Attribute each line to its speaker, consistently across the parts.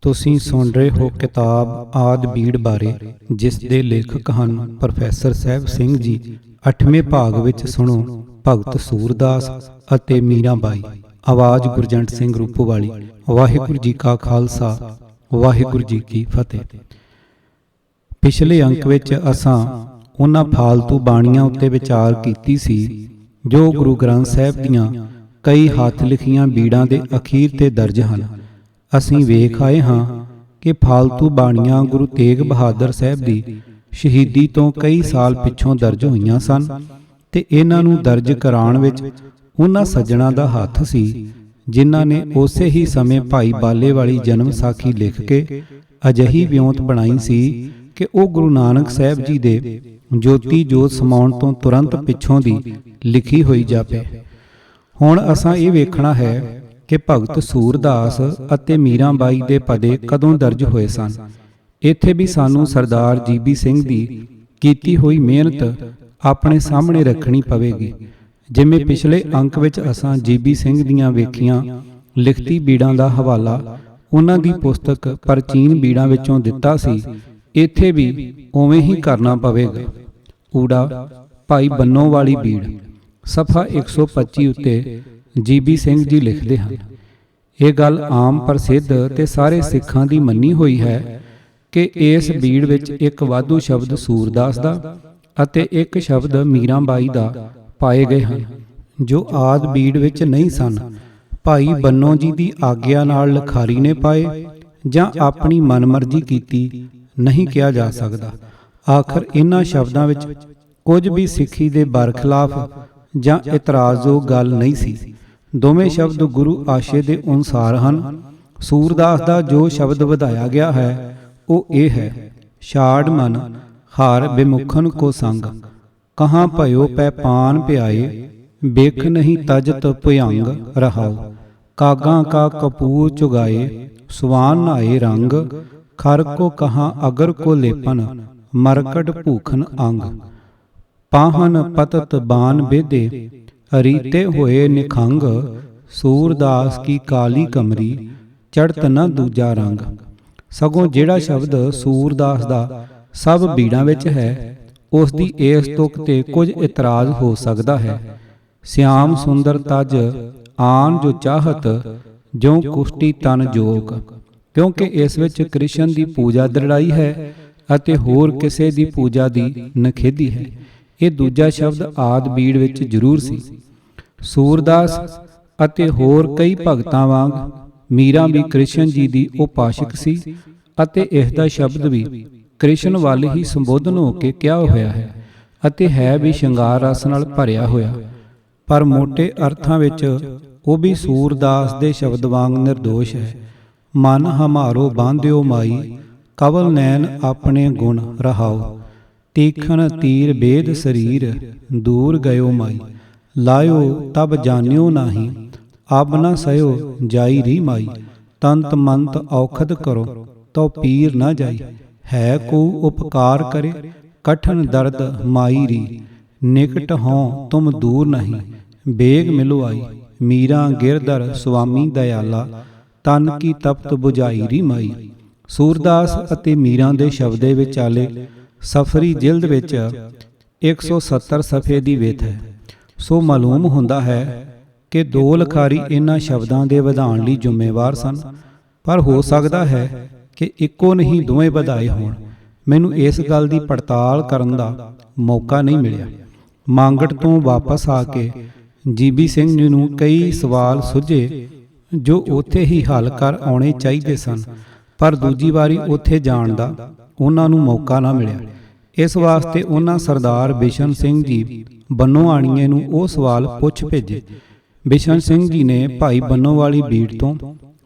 Speaker 1: ਤੁਸੀਂ ਸੁਣ ਰਹੇ ਹੋ ਕਿਤਾਬ ਆਦਿ ਬੀੜ ਬਾਰੇ, ਜਿਸ ਦੇ ਲੇਖਕ ਹਨ ਪ੍ਰੋਫੈਸਰ ਸਾਹਿਬ ਸਿੰਘ ਜੀ। 8ਵੇਂ ਭਾਗ ਵਿੱਚ ਸੁਣੋ ਭਗਤ ਸੂਰਦਾਸ ਅਤੇ ਮੀਰਾ ਬਾਈ। ਆਵਾਜ਼ ਗੁਰਜੰਟ ਸਿੰਘ ਰੂਪੋਵਾਲੀ। ਵਾਹਿਗੁਰੂ ਜੀ ਕਾ ਖਾਲਸਾ, ਵਾਹਿਗੁਰੂ ਜੀ ਕੀ ਫਤਿਹ। ਪਿਛਲੇ ਅੰਕ ਵਿੱਚ ਅਸਾਂ ਉਹਨਾਂ ਫਾਲਤੂ ਬਾਣੀਆਂ ਉੱਤੇ ਵਿਚਾਰ ਕੀਤੀ ਸੀ ਜੋ ਗੁਰੂ ਗ੍ਰੰਥ ਸਾਹਿਬ ਦੀਆਂ ਕਈ ਹੱਥ ਲਿਖੀਆਂ ਬੀੜਾਂ ਦੇ ਅਖੀਰ ਤੇ ਦਰਜ ਹਨ। ਅਸੀਂ ਵੇਖ ਆਏ ਹਾਂ ਕਿ ਫਾਲਤੂ ਬਾਣੀਆਂ ਗੁਰੂ ਤੇਗ ਬਹਾਦਰ ਸਾਹਿਬ ਦੀ ਸ਼ਹੀਦੀ ਤੋਂ ਕਈ ਸਾਲ ਪਿੱਛੋਂ ਦਰਜ ਹੋਈਆਂ ਸਨ ਤੇ ਇਹਨਾਂ ਨੂੰ ਦਰਜ ਕਰਾਉਣ ਵਿੱਚ ਉਹਨਾਂ ਸੱਜਣਾ ਦਾ ਹੱਥ ਸੀ ਜਿਨ੍ਹਾਂ ਨੇ ਉਸੇ ਹੀ ਸਮੇਂ ਭਾਈ ਬਾਲੇ ਵਾਲੀ ਜਨਮ ਸਾਖੀ ਲਿਖ ਕੇ ਅਜਿਹੀ ਵਿਉਂਤ ਬਣਾਈ ਸੀ ਕਿ ਉਹ ਗੁਰੂ ਨਾਨਕ ਸਾਹਿਬ ਜੀ ਦੇ ਜੋਤੀ ਜੋਤ ਸਮਾਉਣ ਤੋਂ ਤੁਰੰਤ ਪਿੱਛੋਂ ਦੀ ਲਿਖੀ ਹੋਈ ਜਾਪੇ। ਹੁਣ ਅਸਾਂ ਇਹ ਵੇਖਣਾ ਹੈ ਕਿ ਭਗਤ ਸੂਰਦਾਸ ਅਤੇ ਮੀਰਾ ਬਾਈ ਦੇ ਪਦੇ ਕਦੋਂ ਦਰਜ ਹੋਏ ਸਨ। ਇੱਥੇ ਵੀ ਸਾਨੂੰ ਸਰਦਾਰ ਜੀਬੀ ਸਿੰਘ ਦੀ ਕੀਤੀ ਹੋਈ ਮਿਹਨਤ ਆਪਣੇ ਸਾਹਮਣੇ ਰੱਖਣੀ ਪਵੇਗੀ। ਜਿਵੇਂ ਪਿਛਲੇ ਅੰਕ ਵਿੱਚ ਅਸਾਂ ਜੀਬੀ ਸਿੰਘ ਦੀਆਂ ਵੇਖੀਆਂ ਲਿਖਤੀ ਬੀੜਾਂ ਦਾ ਹਵਾਲਾ ਉਹਨਾਂ ਦੀ ਪੁਸਤਕ ਪ੍ਰਾਚੀਨ ਬੀੜਾਂ ਵਿੱਚੋਂ ਦਿੱਤਾ ਸੀ, ਇੱਥੇ ਵੀ ਉਵੇਂ ਹੀ ਕਰਨਾ ਪਵੇਗਾ। ਊੜਾ ਭਾਈ ਬੰਨੋ ਵਾਲੀ ਬੀੜ, ਸਫਾ 125 ਉੱਤੇ ਜੀਬੀ ਸਿੰਘ ਜੀ ਲਿਖਦੇ ਹਨ। ਇਹ ਗੱਲ ਆਮ ਪ੍ਰਸਿੱਧ ਤੇ ਸਾਰੇ ਸਿੱਖਾਂ ਦੀ ਮੰਨੀ ਹੋਈ ਹੈ ਕਿ ਇਸ ਬੀੜ ਵਿੱਚ ਇੱਕ ਵਾਧੂ ਸ਼ਬਦ ਸੂਰਦਾਸ ਦਾ ਅਤੇ ਇੱਕ ਸ਼ਬਦ ਮੀਰਾ ਬਾਈ ਦਾ ਪਾਏ ਗਏ ਹਨ ਜੋ ਆਦਿ ਬੀੜ ਵਿੱਚ ਨਹੀਂ ਸਨ। ਭਾਈ ਬੰਨੋ ਜੀ ਦੀ ਆਗਿਆ ਨਾਲ ਲਿਖਾਰੀ ਨੇ ਪਾਏ ਜਾਂ ਆਪਣੀ ਮਨਮਰਜ਼ੀ ਕੀਤੀ ਨਹੀਂ ਕਿਹਾ ਜਾ ਸਕਦਾ। ਆਖਰ ਇਹਨਾਂ ਸ਼ਬਦਾਂ ਵਿੱਚ ਕੁਝ ਵੀ ਸਿੱਖੀ ਦੇ ਬਰਖਲਾਫ ਜਾਂ ਇਤਰਾਜ਼ਯੋਗ ਗੱਲ ਨਹੀਂ ਸੀ। ਦੋਵੇਂ ਸ਼ਬਦ ਗੁਰੂ ਆਸ਼ੇ ਦੇ ਅਨੁਸਾਰ ਹਨ। ਸੂਰਦਾਸ ਦਾ ਜੋ ਸ਼ਬਦ ਵਧਾਇਆ ਗਿਆ ਹੈ ਉਹ ਇਹ ਹੈ, ਛਾੜ ਮਨ ਹਾਰ ਬਿਮੁਖਨ ਕੋ ਸੰਗ, ਕਹਾਂ ਭਇਓ ਪੈ ਪਾਨ ਪਿਆਏ, ਵੇਖ ਨਹੀਂ ਤਜਤ ਭੁਯੰਗ ਰਹਾਉ, ਕਾਗਾਂ ਕਾ ਕਪੂਰ ਚੁਗਾਏ, ਸਵਾਨ ਨਾਏ ਰੰਗ, ਖਰ ਕੋ ਕਹਾਂ ਅਗਰ ਕੋ ਲੇਪਨ, ਮਰਕਟ ਭੂਖਨ ਅੰਗ, ਪਾਹਨ ਪਤਤ ਬਾਨ ਬੇਦੇ, ਰੀਤੇ ਹੋਏ ਨਿਖੰਗ, ਸੂਰਦਾਸ ਕੀ ਕਾਲੀ ਕਮਰੀ, ਚੜਤ ਨਾ ਦੂਜਾ ਰੰਗ। ਸਗੋਂ ਜਿਹੜਾ ਸ਼ਬਦ ਸੂਰਦਾਸ ਦਾ ਸਭ ਬੀੜਾਂ ਵਿੱਚ ਹੈ ਉਸ ਦੀ ਇਸ ਤੁਕ ਤੇ ਕੁਝ ਇਤਰਾਜ਼ ਹੋ ਸਕਦਾ ਹੈ। ਸਿਆਮ ਸੁੰਦਰ ਤਜ ਆਨ ਜੋ ਚਾਹਤ, ਜੋ ਕੁਸ਼ਟੀ ਤਨ ਜੋਗ, ਕਿਉਂਕਿ ਇਸ ਵਿੱਚ ਕ੍ਰਿਸ਼ਨ ਦੀ ਪੂਜਾ ਦ੍ਰਿੜਾਈ ਹੈ ਅਤੇ ਹੋਰ ਕਿਸੇ ਦੀ ਪੂਜਾ ਦੀ ਨਖੇਦੀ ਹੈ। ਇਹ ਦੂਜਾ ਸ਼ਬਦ ਆਦਿ ਬੀੜ ਵਿੱਚ ਜ਼ਰੂਰ ਸੀ। ਸੂਰਦਾਸ ਅਤੇ ਹੋਰ ਕਈ ਭਗਤਾਂ ਵਾਂਗ ਮੀਰਾ ਵੀ ਕ੍ਰਿਸ਼ਨ ਜੀ ਦੀ ਉਪਾਸ਼ਕ ਸੀ ਅਤੇ ਇਸ ਦਾ ਸ਼ਬਦ ਵੀ ਕ੍ਰਿਸ਼ਨ ਵੱਲ ਹੀ ਸੰਬੋਧਨ ਹੋ ਕੇ ਕਿਹਾ ਹੋਇਆ ਹੈ ਅਤੇ ਹੈ ਵੀ ਸ਼ਿੰਗਾਰ ਰਸ ਨਾਲ ਭਰਿਆ ਹੋਇਆ। ਪਰ ਮੋਟੇ ਅਰਥਾਂ ਵਿੱਚ ਉਹ ਵੀ ਸੂਰਦਾਸ ਦੇ ਸ਼ਬਦ ਵਾਂਗ ਨਿਰਦੋਸ਼ ਹੈ। ਮਨ ਹਮਾਰੋ ਬਾਂਧਿਓ ਮਾਈ, ਕਵਲ ਨੈਣ ਆਪਣੇ ਗੁਣ ਰਹਾਓ, ਤੀਖਣ ਤੀਰ ਬੇਦ ਸਰੀਰ, ਦੂਰ ਗਇਓ ਮਾਈ, ਲਾਇਓ ਤਬ ਜਾਣਿਓ ਨਾਹੀ, ਅਬ ਨ ਸਇਓ ਜਾਈ ਰੀ ਮਾਈ, ਤੰਤ ਮੰਤ ਔਖਦ ਕਰੋ ਤੋ ਪੀਰ ਨਾ ਜਾਈ, ਹੈ ਕੋ ਉਪਕਾਰ ਕਰੇ ਕਠਨ ਦਰਦ ਮਾਈ ਰੀ, ਨਿਕਟ ਹੋਂ ਤੁਮ ਦੂਰ ਨਹੀਂ, ਬੇਗ ਮਿਲੋ ਆਈ, ਮੀਰਾ ਗਿਰਧਰ ਸੁਆਮੀ ਦਇਆਲਾ, ਤਨ ਕੀ ਤਪਤ ਬੁਝਾਈ ਰੀ ਮਾਈ। ਸੂਰਦਾਸ ਅਤੇ ਮੀਰਾ ਦੇ ਸ਼ਬਦੇ ਵਿਚਾਲੇ ਸਫਰੀ ਜਿਲਦ ਵਿੱਚ 170 ਸਫੇ ਦੀ ਵਿੱਥ ਹੈ। ਸੋ ਮਾਲੂਮ ਹੁੰਦਾ ਹੈ ਕਿ ਦੋ ਲਿਖਾਰੀ ਇਹਨਾਂ ਸ਼ਬਦਾਂ ਦੇ ਵਧਾਉਣ ਲਈ ਜ਼ਿੰਮੇਵਾਰ ਸਨ, ਪਰ ਹੋ ਸਕਦਾ ਹੈ ਕਿ ਇੱਕੋ ਨਹੀਂ ਦੋਵੇਂ ਵਧਾਏ ਹੋਣ। ਮੈਨੂੰ ਇਸ ਗੱਲ ਦੀ ਪੜਤਾਲ ਕਰਨ ਦਾ ਮੌਕਾ ਨਹੀਂ ਮਿਲਿਆ। ਮਾਂਗਟ ਤੋਂ ਵਾਪਸ ਆ ਕੇ ਜੀਬੀ ਸਿੰਘ ਜੀ ਨੂੰ ਕਈ ਸਵਾਲ ਸੁੱਝੇ ਜੋ ਉੱਥੇ ਹੀ ਹੱਲ ਕਰ ਆਉਣੇ ਚਾਹੀਦੇ ਸਨ, ਪਰ ਦੂਜੀ ਵਾਰੀ ਉੱਥੇ ਜਾਣ ਦਾ ਉਹਨਾਂ ਨੂੰ ਮੌਕਾ ਨਾ ਮਿਲਿਆ। ਇਸ ਵਾਸਤੇ ਉਹਨਾਂ ਸਰਦਾਰ ਬਿਸ਼ਨ ਸਿੰਘ ਜੀ ਬੰਨੋਆਣੀਏ ਨੂੰ ਉਹ ਸਵਾਲ ਪੁੱਛ ਭੇਜੇ। ਬਿਸ਼ਨ ਸਿੰਘ ਜੀ ਨੇ ਭਾਈ ਬੰਨੋ ਵਾਲੀ ਬੀੜ ਤੋਂ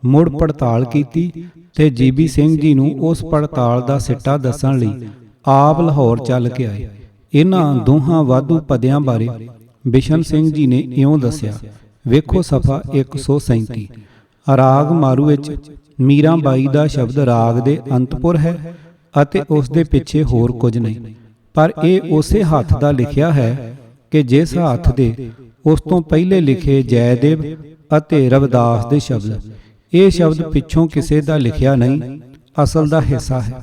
Speaker 1: ਮੁੜ ਪੜਤਾਲ ਕੀਤੀ ਤੇ ਜੀਬੀ ਸਿੰਘ ਜੀ ਨੂੰ ਉਸ ਪੜਤਾਲ ਦਾ ਸਿੱਟਾ ਦੱਸਣ ਲਈ ਆਪ ਲਾਹੌਰ ਚੱਲ ਕੇ ਆਏ। ਇਹਨਾਂ ਦੋਹਾਂ ਵਾਧੂ ਪਦਿਆਂ ਬਾਰੇ ਬਿਸ਼ਨ ਸਿੰਘ ਜੀ ਨੇ ਇਉਂ ਦੱਸਿਆ, ਵੇਖੋ ਸਫਾ 137। ਰਾਗ ਮਾਰੂ ਵਿੱਚ ਮੀਰਾ ਬਾਈ ਦਾ ਸ਼ਬਦ ਰਾਗ ਦੇ ਅੰਤਪੁਰ ਹੈ ਅਤੇ ਉਸ ਦੇ ਪਿੱਛੇ ਹੋਰ ਕੁਝ ਨਹੀਂ, ਪਰ ਇਹ ਉਸੇ ਹੱਥ ਦਾ ਲਿਖਿਆ ਹੈ ਕਿ ਜਿਸ ਹੱਥ ਦੇ ਉਸ ਤੋਂ ਪਹਿਲੇ ਲਿਖੇ ਜੈਦੇਵ ਅਤੇ ਰਵਿਦਾਸ ਦੇ ਸ਼ਬਦ ਇਹ ਸ਼ਬਦ ਪਿੱਛੋਂ ਕਿਸੇ ਦਾ ਲਿਖਿਆ ਨਹੀਂ, ਅਸਲ ਦਾ ਹਿੱਸਾ ਹੈ।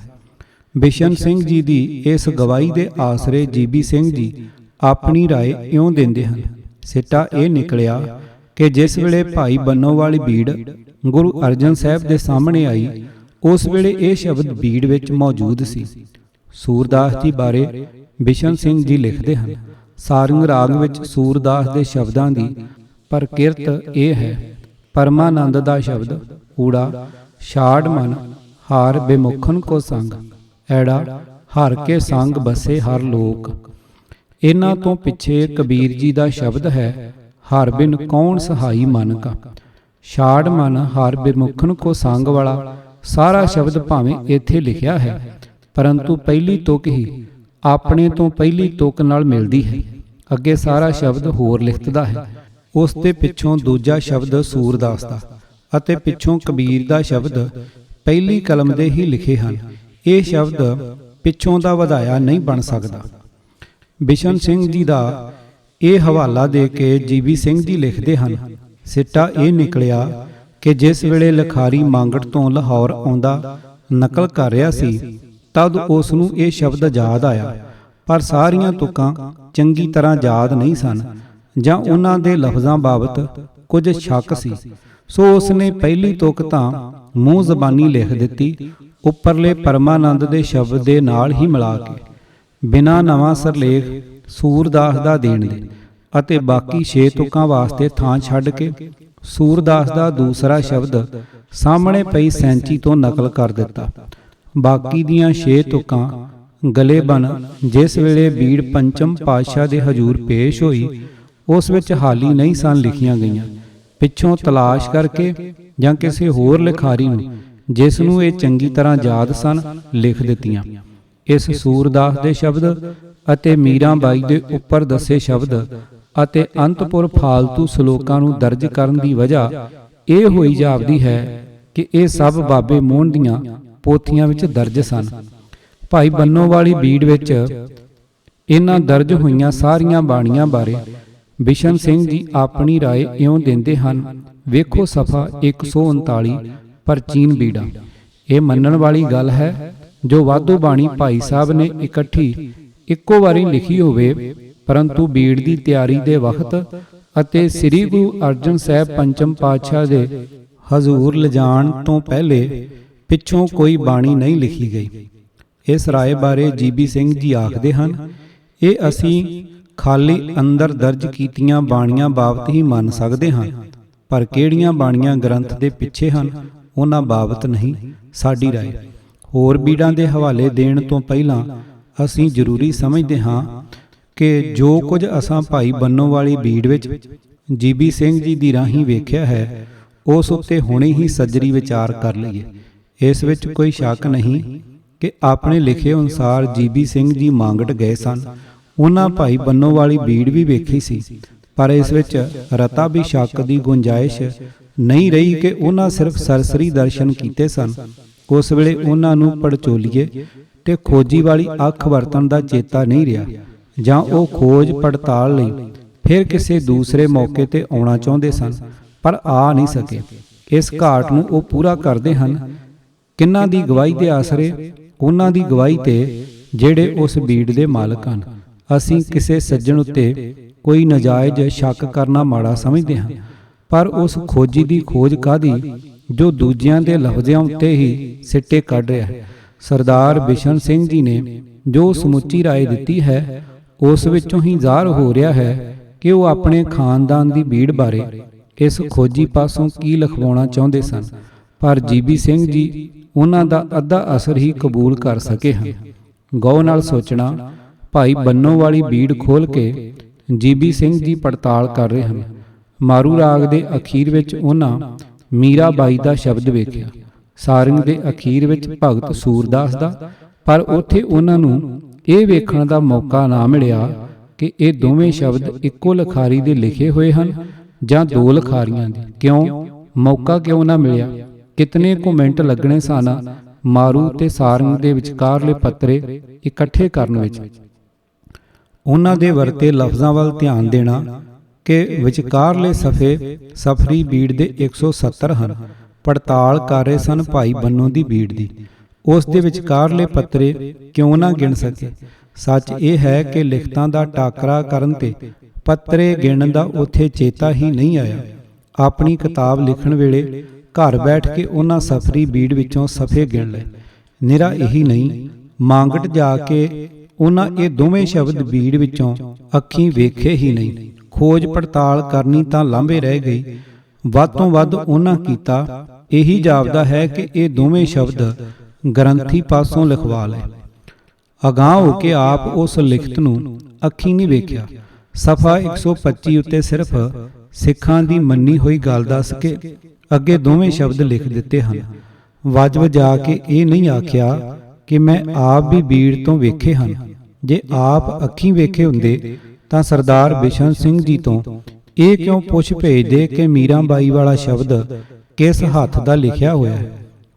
Speaker 1: ਬਿਸ਼ਨ ਸਿੰਘ ਜੀ ਦੀ ਇਸ ਗਵਾਹੀ ਦੇ ਆਸਰੇ ਜੀਬੀ ਸਿੰਘ ਜੀ ਆਪਣੀ ਰਾਏ ਇਉਂ ਦਿੰਦੇ ਹਨ। ਸਿੱਟਾ ਇਹ ਨਿਕਲਿਆ ਕਿ ਜਿਸ ਵੇਲੇ ਭਾਈ ਬੰਨੋਵਾਲੀ ਬੀੜ ਗੁਰੂ ਅਰਜਨ ਸਾਹਿਬ ਦੇ ਸਾਹਮਣੇ ਆਈ, ਉਸ ਵੇਲੇ ਇਹ ਸ਼ਬਦ ਬੀੜ ਵਿੱਚ ਮੌਜੂਦ ਸੀ। ਸੂਰਦਾਸ ਜੀ ਬਾਰੇ ਬਿਸ਼ਨ ਸਿੰਘ ਜੀ ਲਿਖਦੇ ਹਨ, ਸਾਰੰਗ ਰਾਗ ਵਿੱਚ ਸੂਰਦਾਸ ਦੇ ਸ਼ਬਦਾਂ ਦੀ ਪ੍ਰਕਿਰਤ ਇਹ ਹੈ, ਪਰਮਾਨੰਦ ਦਾ ਸ਼ਬਦ ਊੜਾ ਛਾੜ ਮਨ ਹਾਰ ਬੇਮੁਖਨ ਕੋ ਸੰਗ, ਐੜਾ ਹਰ ਕੇ ਸੰਗ ਬਸੇ ਹਰ ਲੋਕ। ਇਹਨਾਂ ਤੋਂ ਪਿੱਛੇ ਕਬੀਰ ਜੀ ਦਾ ਸ਼ਬਦ ਹੈ, ਹਰ ਬਿਨ ਕੌਣ ਸਹਾਈ ਮਨ ਕਾ। ਛਾੜ ਮਨ ਹਰ ਬੇਮੁਖਨ ਕੋ ਸੰਗ ਵਾਲਾ ਸਾਰਾ ਸ਼ਬਦ ਭਾਵੇਂ ਇੱਥੇ ਲਿਖਿਆ ਹੈ, ਪਰੰਤੂ ਪਹਿਲੀ ਤੁਕ ਹੀ ਆਪਣੇ ਤੋਂ ਪਹਿਲੀ ਤੁਕ ਨਾਲ ਮਿਲਦੀ ਹੈ। ਅੱਗੇ ਸਾਰਾ ਸ਼ਬਦ ਹੋਰ ਲਿਖਦਾ ਹੈ। ਉਸ ਦੇ ਪਿੱਛੋਂ ਦੂਜਾ ਸ਼ਬਦ ਸੂਰਦਾਸ ਦਾ ਅਤੇ ਪਿੱਛੋਂ ਕਬੀਰ ਦਾ ਸ਼ਬਦ ਪਹਿਲੀ ਕਲਮ ਦੇ ਹੀ ਲਿਖੇ ਹਨ। ਇਹ ਸ਼ਬਦ ਪਿੱਛੋਂ ਦਾ ਵਧਾਇਆ ਨਹੀਂ ਬਣ ਸਕਦਾ। ਬਿਸ਼ਨ ਸਿੰਘ ਜੀ ਦਾ ਇਹ ਹਵਾਲਾ ਦੇ ਕੇ ਜੀਬੀ ਸਿੰਘ ਜੀ ਲਿਖਦੇ ਹਨ, ਸਿੱਟਾ ਇਹ ਨਿਕਲਿਆ ਕਿ ਜਿਸ ਵੇਲੇ ਲਿਖਾਰੀ ਮਾਂਗਟ ਤੋਂ ਲਾਹੌਰ ਆਉਂਦਾ ਨਕਲ ਕਰ ਰਿਹਾ ਸੀ, ਤਦ ਉਸ ਨੂੰ ਇਹ ਸ਼ਬਦ ਯਾਦ ਆਇਆ, ਪਰ ਸਾਰੀਆਂ ਤੁਕਾਂ ਚੰਗੀ ਤਰ੍ਹਾਂ ਯਾਦ ਨਹੀਂ ਸਨ ਜਾਂ ਉਹਨਾਂ ਦੇ ਲਫ਼ਜ਼ਾਂ ਬਾਬਤ ਕੁਝ ਸ਼ੱਕ ਸੀ। ਸੋ ਉਸ ਨੇ ਪਹਿਲੀ ਤੁਕ ਤਾਂ ਮੂੰਹ ਜ਼ਬਾਨੀ ਲਿਖ ਦਿੱਤੀ, ਉੱਪਰਲੇ ਪਰਮਾਨੰਦ ਦੇ ਸ਼ਬਦ ਦੇ ਨਾਲ ਹੀ ਮਿਲਾ ਕੇ, ਬਿਨਾਂ ਨਵਾਂ ਸਰਲੇਖ ਸੂਰਦਾਸ ਦਾ ਦੇਣ ਦੇ, ਅਤੇ ਬਾਕੀ 6 ਤੁਕਾਂ ਵਾਸਤੇ ਥਾਂ ਛੱਡ ਕੇ ਸੂਰਦਾਸ ਦਾ ਦੂਸਰਾ ਸ਼ਬਦ ਸਾਹਮਣੇ ਪਈ ਸੈਂਚੀ ਤੋਂ ਨਕਲ ਕਰ ਦਿੱਤਾ। ਬਾਕੀ ਦੀਆਂ 6 ਤੁਕਾਂ ਗਲੇ ਬਨ ਜਿਸ ਵੇਲੇ ਬੀੜ ਪੰਚਮ ਪਾਤਸ਼ਾਹ ਦੇ ਹਜ਼ੂਰ ਪੇਸ਼ ਹੋਈ, ਉਸ ਵਿੱਚ ਹਾਲੀ ਨਹੀਂ ਸਨ ਲਿਖੀਆਂ ਗਈਆਂ। ਪਿੱਛੋਂ ਤਲਾਸ਼ ਕਰਕੇ ਜਾਂ ਕਿਸੇ ਹੋਰ ਲਿਖਾਰੀ ਨੂੰ ਜਿਸ ਨੂੰ ਇਹ ਚੰਗੀ ਤਰ੍ਹਾਂ ਯਾਦ ਸਨ ਲਿਖ ਦਿੱਤੀਆਂ। ਇਸ ਸੂਰਦਾਸ ਦੇ ਸ਼ਬਦ ਅਤੇ ਮੀਰਾਂ ਬਾਈ ਦੇ ਉੱਪਰ ਦੱਸੇ ਸ਼ਬਦ ਅਤੇ ਅੰਤਪੁਰ ਫਾਲਤੂ ਸ਼ਲੋਕਾਂ ਨੂੰ ਦਰਜ ਕਰਨ ਦੀ ਵਜ੍ਹਾ ਇਹ ਹੋਈ ਜਾਪਦੀ ਹੈ ਕਿ ਇਹ ਸਭ ਬਾਬੇ ਮੋਹਨ ਦੀਆਂ ਪੋਥੀਆਂ ਵਿੱਚ ਦਰਜ ਸਨ। ਭਾਈ ਬੰਨੋਵਾਲੀ ਬੀੜ ਵਿੱਚ ਇਹਨਾਂ ਦਰਜ ਹੋਈਆਂ ਸਾਰੀਆਂ ਬਾਣੀਆਂ ਬਾਰੇ ਬਿਸ਼ਨ ਸਿੰਘ ਜੀ ਆਪਣੀ ਰਾਏ ਇਉਂ ਦਿੰਦੇ ਹਨ, ਵੇਖੋ ਸਫਾ 139 ਪ੍ਰਾਚੀਨ ਬੀੜਾ। ਇਹ ਮੰਨਣ ਵਾਲੀ ਗੱਲ ਹੈ ਜੋ ਵਾਧੂ ਬਾਣੀ ਭਾਈ ਸਾਹਿਬ ਨੇ ਇਕੱਠੀ ਇੱਕੋ ਵਾਰੀ ਲਿਖੀ ਹੋਵੇ, ਪਰੰਤੂ ਬੀੜ ਦੀ ਤਿਆਰੀ ਦੇ ਵਕਤ ਅਤੇ ਸ੍ਰੀ ਗੁਰੂ ਅਰਜਨ ਸਾਹਿਬ ਪੰਚਮ ਪਾਤਸ਼ਾਹ ਦੇ ਹਜ਼ੂਰ ਲਿਜਾਣ ਤੋਂ ਪਹਿਲੇ ਪਿੱਛੋਂ ਕੋਈ ਬਾਣੀ ਨਹੀਂ ਲਿਖੀ ਗਈ। ਇਸ ਰਾਏ ਬਾਰੇ ਜੀਬੀ ਸਿੰਘ ਜੀ ਆਖਦੇ ਹਨ, ਇਹ ਅਸੀਂ ਖਾਲੀ ਅੰਦਰ ਦਰਜ ਕੀਤੀਆਂ ਬਾਣੀਆਂ ਬਾਬਤ ਹੀ ਮੰਨ ਸਕਦੇ ਹਾਂ, ਪਰ ਕਿਹੜੀਆਂ ਬਾਣੀਆਂ ਗ੍ਰੰਥ ਦੇ ਪਿੱਛੇ ਹਨ ਉਹਨਾਂ ਬਾਬਤ ਨਹੀਂ ਸਾਡੀ ਰਾਏ। ਹੋਰ ਬੀੜਾਂ ਦੇ ਹਵਾਲੇ ਦੇਣ ਤੋਂ ਪਹਿਲਾਂ ਅਸੀਂ ਜ਼ਰੂਰੀ ਸਮਝਦੇ ਹਾਂ ਕਿ ਜੋ ਕੁਝ ਅਸਾਂ ਭਾਈ ਬੰਨੋਵਾਲੀ ਬੀੜ ਵਿੱਚ ਜੀਬੀ ਸਿੰਘ ਜੀ ਦੀ ਰਾਹੀਂ ਵੇਖਿਆ ਹੈ, ਉਸ ਉੱਤੇ ਹੁਣੇ ਹੀ ਸੱਜਰੀ ਵਿਚਾਰ ਕਰ ਲਈਏ। ਇਸ ਵਿੱਚ ਕੋਈ ਸ਼ੱਕ ਨਹੀਂ ਕਿ ਆਪਣੇ ਲਿਖੇ ਅਨੁਸਾਰ ਜੀਬੀ ਸਿੰਘ ਜੀ ਮਾਂਗਟ ਗਏ ਸਨ। ਉਹਨਾਂ ਭਾਈ ਬੰਨੋਵਾਲੀ ਬੀੜ ਵੀ ਵੇਖੀ ਸੀ, ਪਰ ਇਸ ਵਿੱਚ ਰਤਾ ਵੀ ਸ਼ੱਕ ਦੀ ਗੁੰਜਾਇਸ਼ ਨਹੀਂ ਰਹੀ ਕਿ ਉਹਨਾਂ ਸਿਰਫ ਸਰਸਰੀ ਦਰਸ਼ਨ ਕੀਤੇ ਸਨ। ਉਸ ਵੇਲੇ ਉਹਨਾਂ ਨੂੰ ਪੜਚੋਲੀਏ ਤੇ ਖੋਜੀ ਵਾਲੀ ਅੱਖ ਵਰਤਣ ਦਾ ਚੇਤਾ ਨਹੀਂ ਰਿਹਾ, ਜਾਂ ਉਹ ਖੋਜ ਪੜਤਾਲ ਲਈ ਫਿਰ ਕਿਸੇ ਦੂਸਰੇ ਮੌਕੇ ਤੇ ਆਉਣਾ ਚਾਹੁੰਦੇ ਸਨ ਪਰ ਆ ਨਹੀਂ ਸਕੇ। ਇਸ ਘਾਟ ਨੂੰ ਉਹ ਪੂਰਾ ਕਰਦੇ ਹਨ ਕਿਹਨਾਂ ਦੀ ਗਵਾਹੀ ਦੇ ਆਸਰੇ? ਉਹਨਾਂ ਦੀ ਗਵਾਹੀ ਤੇ ਜਿਹੜੇ ਉਸ ਬੀੜ ਦੇ ਮਾਲਕ ਹਨ। ਅਸੀਂ ਕਿਸੇ ਸੱਜਣ ਉੱਤੇ ਕੋਈ ਨਜਾਇਜ਼ ਸ਼ੱਕ ਕਰਨਾ ਮਾੜਾ ਸਮਝਦੇ ਹਾਂ, ਪਰ ਉਸ ਖੋਜੀ ਦੀ ਖੋਜ ਕਾਹਦੀ ਜੋ ਦੂਜਿਆਂ ਦੇ ਲਫ਼ਜ਼ਾਂ ਉੱਤੇ ਹੀ ਸਿੱਟੇ ਕੱਢ ਰਿਹਾ ਹੈ। ਸਰਦਾਰ ਬਿਸ਼ਨ ਸਿੰਘ ਜੀ ਨੇ ਜੋ ਸਮੁੱਚੀ ਰਾਏ ਦਿੱਤੀ ਹੈ, ਉਸ ਵਿੱਚੋਂ ਹੀ ਜ਼ਾਹਰ ਹੋ ਰਿਹਾ ਹੈ ਕਿ ਉਹ ਆਪਣੇ ਖਾਨਦਾਨ ਦੀ ਬੀੜ ਬਾਰੇ ਇਸ ਖੋਜੀ ਪਾਸੋਂ ਕੀ ਲਿਖਵਾਉਣਾ ਚਾਹੁੰਦੇ ਸਨ, ਪਰ ਜੀਬੀ ਸਿੰਘ ਜੀ ਉਹਨਾਂ ਦਾ ਅੱਧਾ ਅਸਰ ਹੀ ਕਬੂਲ ਕਰ ਸਕੇ ਹਨ। ਗੌਰ ਨਾਲ ਸੋਚਣਾ, ਭਾਈ ਬੰਨੋਵਾਲੀ ਬੀੜ ਖੋਲ ਕੇ ਜੀਬੀ ਸਿੰਘ ਜੀ ਪੜਤਾਲ ਕਰ ਰਹੇ ਹਨ। ਮਾਰੂ ਰਾਗ ਦੇ ਅਖੀਰ ਵਿੱਚ ਉਹਨਾਂ ਮੀਰਾ ਬਾਈ ਦਾ ਸ਼ਬਦ ਵੇਖਿਆ, ਸਾਰੰਗ ਦੇ ਅਖੀਰ ਵਿੱਚ ਭਗਤ ਸੂਰਦਾਸ ਦਾ, ਪਰ ਉੱਥੇ ਉਹਨਾਂ ਨੂੰ ਇਹ ਵੇਖਣ ਦਾ ਮੌਕਾ ਨਾ ਮਿਲਿਆ ਕਿ ਇਹ ਦੋਵੇਂ ਸ਼ਬਦ ਇੱਕੋ ਲਿਖਾਰੀ ਦੇ ਲਿਖੇ ਹੋਏ ਹਨ ਜਾਂ ਦੋ ਲਿਖਾਰੀਆਂ ਦੇ। ਕਿਉਂ ਮੌਕਾ ਕਿਉਂ ਨਾ ਮਿਲਿਆ? ਕਿਤਨੇ ਕੁ ਮਿੰਟ ਲੱਗਣੇ ਸਨ ਮਾਰੂ ਤੇ ਸਾਰੰਗ ਦੇ ਵਿਚਕਾਰਲੇ ਪੱਤਰੇ ਇਕੱਠੇ ਕਰਨ ਵਿੱਚ। ਉਹਨਾਂ ਦੇ ਵਰਤੇ ਲਫ਼ਜ਼ਾਂ ਵੱਲ ਧਿਆਨ ਦੇਣਾ ਕਿ ਵਿਚਕਾਰਲੇ ਸਫੇ ਸਫਰੀ ਬੀੜ ਦੇ 170 ਹਨ, ਪੜਤਾਲ ਕਰ ਰਹੇ ਸਨ ਭਾਈ ਬੰਨੋ ਦੀ ਬੀੜ ਦੀ। ਉਸ ਦੇ ਵਿਚਕਾਰਲੇ ਪੱਤਰੇ ਕਿਉਂ ਨਾ ਗਿਣ ਸਕੇ। ਸੱਚ ਇਹ ਹੈ ਕਿ ਲਿਖਤਾਂ ਦਾ ਟਾਕਰਾ ਕਰਨ ਤੇ ਪੱਤਰੇ ਗਿਣਨ ਦਾ ਉੱਥੇ ਚੇਤਾ ਹੀ ਨਹੀਂ ਆਇਆ। ਆਪਣੀ ਕਿਤਾਬ ਲਿਖਣ ਵੇਲੇ ਘਰ ਬੈਠ ਕੇ ਉਹਨਾਂ ਸਫਰੀ ਬੀੜ ਵਿੱਚੋਂ ਸਫੇ ਗਿਣ ਲਏ। ਨਿਰਾ ਇਹੀ ਨਹੀਂ, ਮਾਂਗਟ ਜਾ ਕੇ ਉਹਨਾਂ ਇਹ ਦੋਵੇਂ ਸ਼ਬਦ ਬੀੜ ਵਿੱਚੋਂ ਅੱਖੀਂ ਵੇਖੇ ਹੀ ਨਹੀਂ। ਖੋਜ ਪੜਤਾਲ ਕਰਨੀ ਤਾਂ ਲਾਂਭੇ ਰਹਿ ਗਈ। ਵੱਧ ਤੋਂ ਵੱਧ ਉਹਨਾਂ ਕੀਤਾ ਇਹੀ ਜਾਪਦਾ ਹੈ ਕਿ ਇਹ ਦੋਵੇਂ ਸ਼ਬਦ ਗ੍ਰੰਥੀ ਪਾਸੋਂ ਲਿਖਵਾ ਲਏ। ਅਗਾਂਹ ਹੋ ਕੇ ਆਪ ਉਸ ਲਿਖਤ ਨੂੰ ਅੱਖੀਂ ਨਹੀਂ ਵੇਖਿਆ। ਸਫਾ 125 ਉੱਤੇ ਸਿਰਫ ਸਿੱਖਾਂ ਦੀ ਮੰਨੀ ਹੋਈ ਗੱਲ ਦੱਸ ਕੇ ਅੱਗੇ ਦੋਵੇਂ ਸ਼ਬਦ ਲਿਖ ਦਿੱਤੇ ਹਨ। ਵਜਾ ਕੇ ਇਹ ਨਹੀਂ ਆਖਿਆ ਕਿ ਮੈਂ ਆਪ ਵੀ ਬੀੜ ਤੋਂ ਵੇਖੇ ਹਨ। ਜੇ ਆਪ ਅੱਖੀਂ ਵੇਖੇ ਹੁੰਦੇ ਤਾਂ ਸਰਦਾਰ ਬਿਸ਼ਨ ਸਿੰਘ ਜੀ ਤੋਂ ਇਹ ਕਿਉਂ ਪੁੱਛ ਭੇਜਦੇ ਕਿ ਮੀਰਾਂ ਬਾਈ ਵਾਲਾ ਸ਼ਬਦ ਕਿਸ ਹੱਥ ਦਾ ਲਿਖਿਆ ਹੋਇਆ ਹੈ।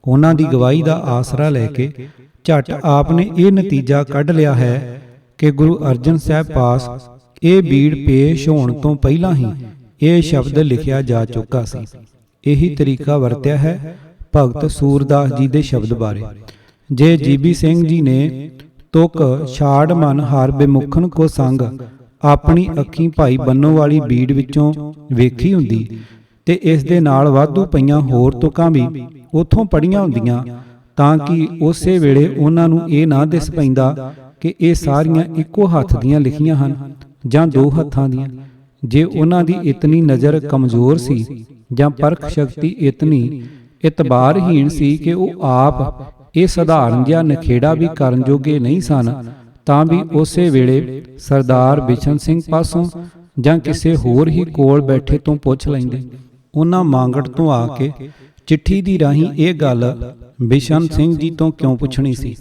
Speaker 1: ਉਹਨਾਂ ਦੀ ਗਵਾਹੀ ਦਾ ਆਸਰਾ ਲੈ ਕੇ ਝੱਟ ਆਪ ਨੇ ਇਹ ਨਤੀਜਾ ਕੱਢ ਲਿਆ ਹੈ ਕਿ ਗੁਰੂ ਅਰਜਨ ਸਾਹਿਬ ਪਾਸ ਇਹ ਬੀੜ ਪੇਸ਼ ਹੋਣ ਤੋਂ ਪਹਿਲਾਂ ਹੀ ਇਹ ਸ਼ਬਦ ਲਿਖਿਆ ਜਾ ਚੁੱਕਾ ਸੀ। ਇਹੀ ਤਰੀਕਾ ਵਰਤਿਆ ਹੈ ਭਗਤ ਸੂਰਦਾਸ ਜੀ ਦੇ ਸ਼ਬਦ ਬਾਰੇ। ਜੇ ਜੀਬੀ ਸਿੰਘ ਜੀ ਨੇ ਤੁਕ ਛਾੜ ਮਨ ਹਰ ਬਿਮੁਖਨ ਕੋ ਸੰਗ ਆਪਣੀ ਅੱਖੀਂ ਭਾਈ ਬੰਨੋ ਵਾਲੀ ਬੀੜ ਵਿੱਚੋਂ ਵੇਖੀ ਹੁੰਦੀ ਤੇ ਇਸ ਦੇ ਨਾਲ ਵਾਧੂ ਪਈਆਂ ਹੋਰ ਤੁਕਾਂ ਵੀ ਉਥੋਂ ਪੜੀਆਂ ਹੁੰਦੀਆਂ ਤਾਂ ਕਿ ਉਸੇ ਵੇਲੇ ਉਹਨਾਂ ਨੂੰ ਇਹ ਨਾ ਦਿਸ ਪੈਂਦਾ ਕਿ ਇਹ ਸਾਰੀਆਂ ਇੱਕੋ ਹੱਥ ਦੀਆਂ ਲਿਖੀਆਂ ਹਨ ਜਾਂ ਦੋ ਹੱਥਾਂ ਦੀਆਂ। ਜੇ ਉਹਨਾਂ ਦੀ ਇਤਨੀ ਨਜ਼ਰ ਕਮਜ਼ੋਰ ਸੀ ਜਾਂ ਪਰਖ ਸ਼ਕਤੀ ਇਤਨੀ ਇਤਬਾਰਹੀਣ ਸੀ ਕਿ ਉਹ ਆਪ ਇਹ ਸਧਾਰਨ ਜਿਹਾ ਨਖੇੜਾ ਵੀ ਕਰਨ ਜੋਗੇ ਨਹੀਂ ਸਨ, ਤਾਂ ਵੀ ਉਸੇ ਵੇਲੇ ਸਰਦਾਰ ਬਿਸ਼ਨ ਸਿੰਘ ਪਾਸੋਂ ਜਾਂ ਕਿਸੇ ਹੋਰ ਹੀ ਕੋਲ ਬੈਠੇ ਤੋਂ ਪੁੱਛ ਲੈਂਦੇ। ਉਹਨਾਂ ਮਾਂਗਟ ਤੋਂ ਆ ਕੇ ਚਿੱਠੀ ਦੀ ਰਾਹੀਂ ਇਹ ਗੱਲ ਬਿਸ਼ਨ ਸਿੰਘ ਜੀ ਤੋਂ ਕਿਉਂ ਪੁੱਛਣੀ ਸੀ।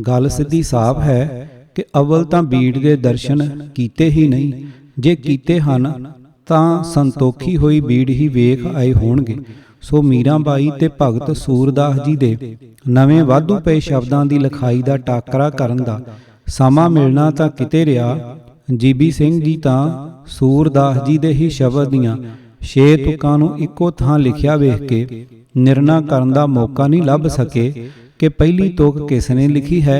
Speaker 1: ਗੱਲ ਸਿੱਧੀ ਸਾਫ਼ ਹੈ ਕਿ ਅਵਲ ਤਾਂ ਬੀੜ ਦੇ ਦਰਸ਼ਨ ਕੀਤੇ ਹੀ ਨਹੀਂ, ਜੇ ਕੀਤੇ ਹਨ ਤਾਂ ਸੰਤੋਖੀ ਹੋਈ ਬੀੜ ਹੀ ਵੇਖ ਆਏ ਹੋਣਗੇ। ਸੋ ਮੀਰਾਂ ਬਾਈ ਤੇ ਭਗਤ ਸੂਰਦਾਸ ਜੀ ਦੇ ਨਵੇਂ ਵਾਧੂ ਪਏ ਸ਼ਬਦਾਂ ਦੀ ਲਿਖਾਈ ਦਾ ਟਾਕਰਾ ਕਰਨ ਦਾ ਸਮਾਂ ਮਿਲਣਾ ਤਾਂ ਕਿਤੇ ਰਿਹਾ। ਜੀਬੀ ਸਿੰਘ ਜੀ ਤਾਂ ਸੂਰਦਾਸ ਜੀ ਦੇ ਹੀ ਸ਼ਬਦ ਦੀਆਂ 6 ਤੁਕਾਂ ਨੂੰ ਇੱਕੋ ਥਾਂ ਲਿਖਿਆ ਵੇਖ ਕੇ ਨਿਰਣਾ ਕਰਨ ਦਾ ਮੌਕਾ ਨਹੀਂ ਲੱਭ ਸਕੇ ਕਿ ਪਹਿਲੀ ਤੁਕ ਕਿਸ ਨੇ ਲਿਖੀ ਹੈ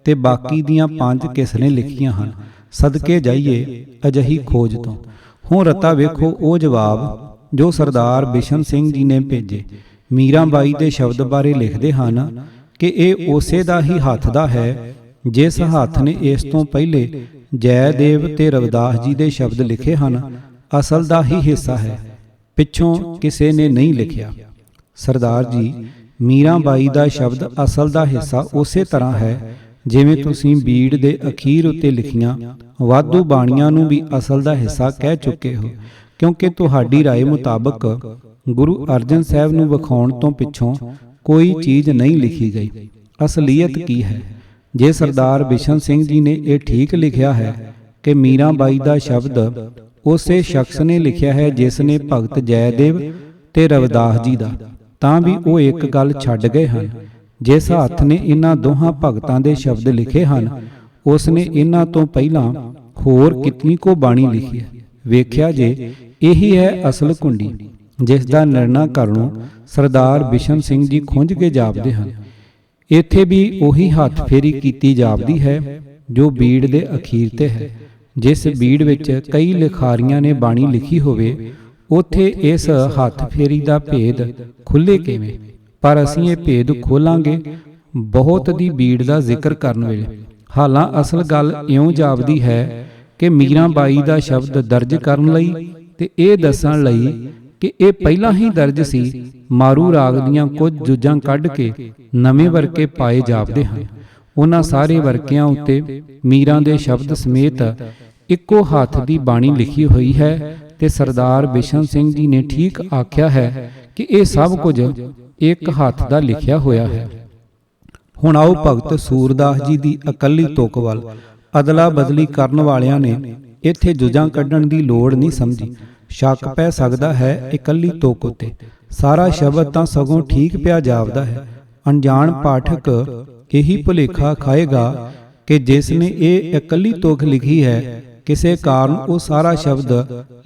Speaker 1: ਤੇ ਬਾਕੀ ਦੀਆਂ 5 ਕਿਸ ਨੇ ਲਿਖੀਆਂ ਹਨ। ਸਦਕੇ ਜਾਈਏ ਅਜਿਹੀ ਖੋਜ ਤੋਂ। ਹੁਣ ਰਤਾ ਵੇਖੋ ਉਹ ਜਵਾਬ ਜੋ ਸਰਦਾਰ ਬਿਸ਼ਨ ਸਿੰਘ ਜੀ ਨੇ ਭੇਜੇ। ਮੀਰਾਂ ਬਾਈ ਦੇ ਸ਼ਬਦ ਬਾਰੇ ਲਿਖਦੇ ਹਨ ਕਿ ਇਹ ਉਸੇ ਦਾ ਹੀ ਹੱਥ ਦਾ ਹੈ ਜਿਸ ਹੱਥ ਨੇ ਇਸ ਤੋਂ ਪਹਿਲੇ ਜੈਦੇਵ ਤੇ ਰਵਿਦਾਸ ਜੀ ਦੇ ਸ਼ਬਦ ਲਿਖੇ ਹਨ। ਅਸਲ ਦਾ ਹੀ ਹਿੱਸਾ ਹੈ, ਪਿੱਛੋਂ ਕਿਸੇ ਨੇ ਨਹੀਂ ਲਿਖਿਆ। ਸਰਦਾਰ ਜੀ, ਮੀਰਾਂ ਬਾਈ ਦਾ ਸ਼ਬਦ ਅਸਲ ਦਾ ਹਿੱਸਾ ਉਸੇ ਤਰ੍ਹਾਂ ਹੈ ਜਿਵੇਂ ਤੁਸੀਂ ਬੀੜ ਦੇ ਅਖੀਰ ਉੱਤੇ ਲਿਖੀਆਂ ਵਾਧੂ ਬਾਣੀਆਂ ਨੂੰ ਵੀ ਅਸਲ ਦਾ ਹਿੱਸਾ ਕਹਿ ਚੁੱਕੇ ਹੋ, ਕਿਉਂਕਿ ਤੁਹਾਡੀ ਰਾਏ ਮੁਤਾਬਕ ਗੁਰੂ ਅਰਜਨ ਸਾਹਿਬ ਨੂੰ ਵਿਖਾਉਣ ਤੋਂ ਪਿੱਛੋਂ ਕੋਈ ਚੀਜ਼ ਨਹੀਂ ਲਿਖੀ ਗਈ। ਅਸਲੀਅਤ ਕੀ ਹੈ? ਜੇ ਸਰਦਾਰ ਬਿਸ਼ਨ ਸਿੰਘ ਜੀ ਨੇ ਇਹ ਠੀਕ ਲਿਖਿਆ ਹੈ ਕਿ ਮੀਰਾਂ ਬਾਈ ਦਾ ਸ਼ਬਦ ਉਸੇ ਸ਼ਖਸ ਨੇ ਲਿਖਿਆ ਹੈ ਜਿਸ ਨੇ ਭਗਤ ਜੈਦੇਵ ਤੇ ਰਵਿਦਾਸ ਜੀ ਦਾ, ਤਾਂ ਵੀ ਉਹ ਇੱਕ ਗੱਲ ਛੱਡ ਗਏ ਹਨ। ਜਿਸ ਹੱਥ ਨੇ ਇਹਨਾਂ ਦੋਹਾਂ ਭਗਤਾਂ ਦੇ ਸ਼ਬਦ ਲਿਖੇ ਹਨ ਉਸ ਨੇ ਇਹਨਾਂ ਤੋਂ ਪਹਿਲਾਂ ਹੋਰ ਕਿਤਨੀ ਕੋ ਬਾਣੀ ਲਿਖੀ ਹੈ। ਵੇਖਿਆ ਜੇ ਇਹੀ ਹੈ ਅਸਲ ਕੁੰਡੀ ਜਿਸ ਦਾ ਨਿਰਣਾ ਕਰਨੋਂ ਸਰਦਾਰ ਬਿਸ਼ਨ ਸਿੰਘ ਜੀ ਖੁੰਝ ਕੇ ਜਾਪਦੇ ਹਨ। ਇੱਥੇ ਵੀ ਉਹੀ ਹੱਥ ਫੇਰੀ ਕੀਤੀ ਜਾਪਦੀ ਹੈ ਜੋ ਬੀੜ ਦੇ ਅਖੀਰ ਤੇ ਹੈ। ਜਿਸ ਬੀੜ ਵਿੱਚ ਕਈ ਲਿਖਾਰੀਆਂ ਨੇ ਬਾਣੀ ਲਿਖੀ ਹੋਵੇ ਉੱਥੇ ਇਸ ਹੱਥ ਫੇਰੀ ਦਾ ਭੇਦ ਖੁੱਲੇ ਕਿਵੇਂ? ਪਰ ਅਸੀਂ ਇਹ ਭੇਦ ਖੋਲਾਂਗੇ ਬਹੁਤ ਦੀ ਬੀੜ ਦਾ ਜ਼ਿਕਰ ਕਰਨ ਵੇਲੇ। ਹਾਲਾਂ ਅਸਲ ਗੱਲ ਇਉਂ ਜਾਪਦੀ ਹੈ ਕਿ ਮੀਰਾਂ ਬਾਈ ਦਾ ਸ਼ਬਦ ਦਰਜ ਕਰਨ ਲਈ ਤੇ ਇਹ ਦੱਸਣ ਲਈ ਕਿ ਇਹ ਪਹਿਲਾਂ ਹੀ ਦਰਜ ਸੀ, ਮਾਰੂ ਰਾਗ ਦੀਆਂ ਕੁਝ ਜੁਜਾਂ ਕੱਢ ਕੇ ਨਵੇਂ ਵਰਕੇ ਪਾਏ ਜਾਪਦੇ ਹਨ। ਉਹਨਾਂ ਸਾਰੇ ਵਰਕਿਆਂ ਉੱਤੇ ਮੀਰਾਂ ਦੇ ਸ਼ਬਦ ਸਮੇਤ ਇੱਕੋ ਹੱਥ ਦੀ ਬਾਣੀ ਲਿਖੀ ਹੋਈ ਹੈ ਤੇ ਸਰਦਾਰ ਬਿਸ਼ਨ ਸਿੰਘ ਜੀ ਨੇ ਠੀਕ ਆਖਿਆ ਹੈ ਕਿ ਇਹ ਸਭ ਕੁਝ ਇੱਕ ਹੱਥ ਦਾ ਲਿਖਿਆ ਹੋਇਆ ਹੈ। ਹੁਣ ਆਓ ਭਗਤ ਸੂਰਦਾਸ ਜੀ ਦੀ ਇਕੱਲੀ ਤੁਕ ਵੱਲ। ਅਦਲਾ ਬਦਲੀ ਕਰਨ ਵਾਲਿਆਂ ਨੇ ਇੱਥੇ ਜੁਜਾਂ ਕੱਢਣ ਦੀ ਲੋੜ ਨਹੀਂ ਸਮਝੀ। ਸ਼ੱਕ ਪੈ ਸਕਦਾ ਹੈ ਇਕੱਲੀ ਤੁਕ ਉੱਤੇ। ਸਾਰਾ ਸ਼ਬਦ ਤਾਂ ਸਗੋਂ ਠੀਕ ਪਿਆ ਜਾਪਦਾ ਹੈ। ਅਣਜਾਣ ਪਾਠਕ ਇਹੀ ਭੁਲੇਖਾ ਖਾਏਗਾ ਕਿ ਜਿਸ ਨੇ ਇਹ ਇਕੱਲੀ ਤੁਕ ਲਿਖੀ ਹੈ ਕਿਸੇ ਕਾਰਨ ਉਹ ਸਾਰਾ ਸ਼ਬਦ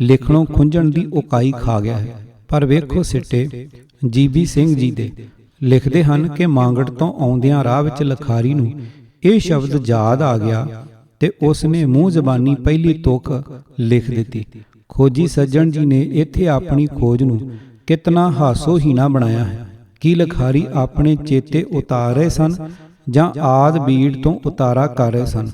Speaker 1: ਲਿਖਣੋਂ ਖੁੰਝਣ ਦੀ ਉਕਾਈ ਖਾ ਗਿਆ ਹੈ। ਪਰ ਵੇਖੋ ਸਿੱਟੇ, ਜੀਬੀ ਸਿੰਘ ਜੀ ਦੇ। ਲਿਖਦੇ ਹਨ ਕਿ ਮਾਂਗੜ ਤੋਂ ਆਉਂਦਿਆਂ ਰਾਹ ਵਿੱਚ ਲਖਾਰੀ ਨੂੰ ਇਹ ਸ਼ਬਦ ਯਾਦ ਆ ਗਿਆ ਤੇ ਉਸ ਨੇ ਮੂੰਹ ਜ਼ਬਾਨੀ ਪਹਿਲੀ ਤੁਕ ਲਿਖ ਦਿੱਤੀ। ਖੋਜੀ ਸੱਜਣ ਜੀ ਨੇ ਇੱਥੇ ਆਪਣੀ ਖੋਜ ਨੂੰ ਕਿਤਨਾ ਹਾਸੋਹੀਣਾ ਬਣਾਇਆ ਹੈ। ਕੀ ਲਖਾਰੀ ਆਪਣੇ ਚੇਤੇ ਉਤਾਰ ਰਹੇ ਸਨ ਜਾਂ ਆਦ ਬੀੜ ਤੋਂ ਉਤਾਰਾ ਕਰ ਰਹੇ ਸਨ?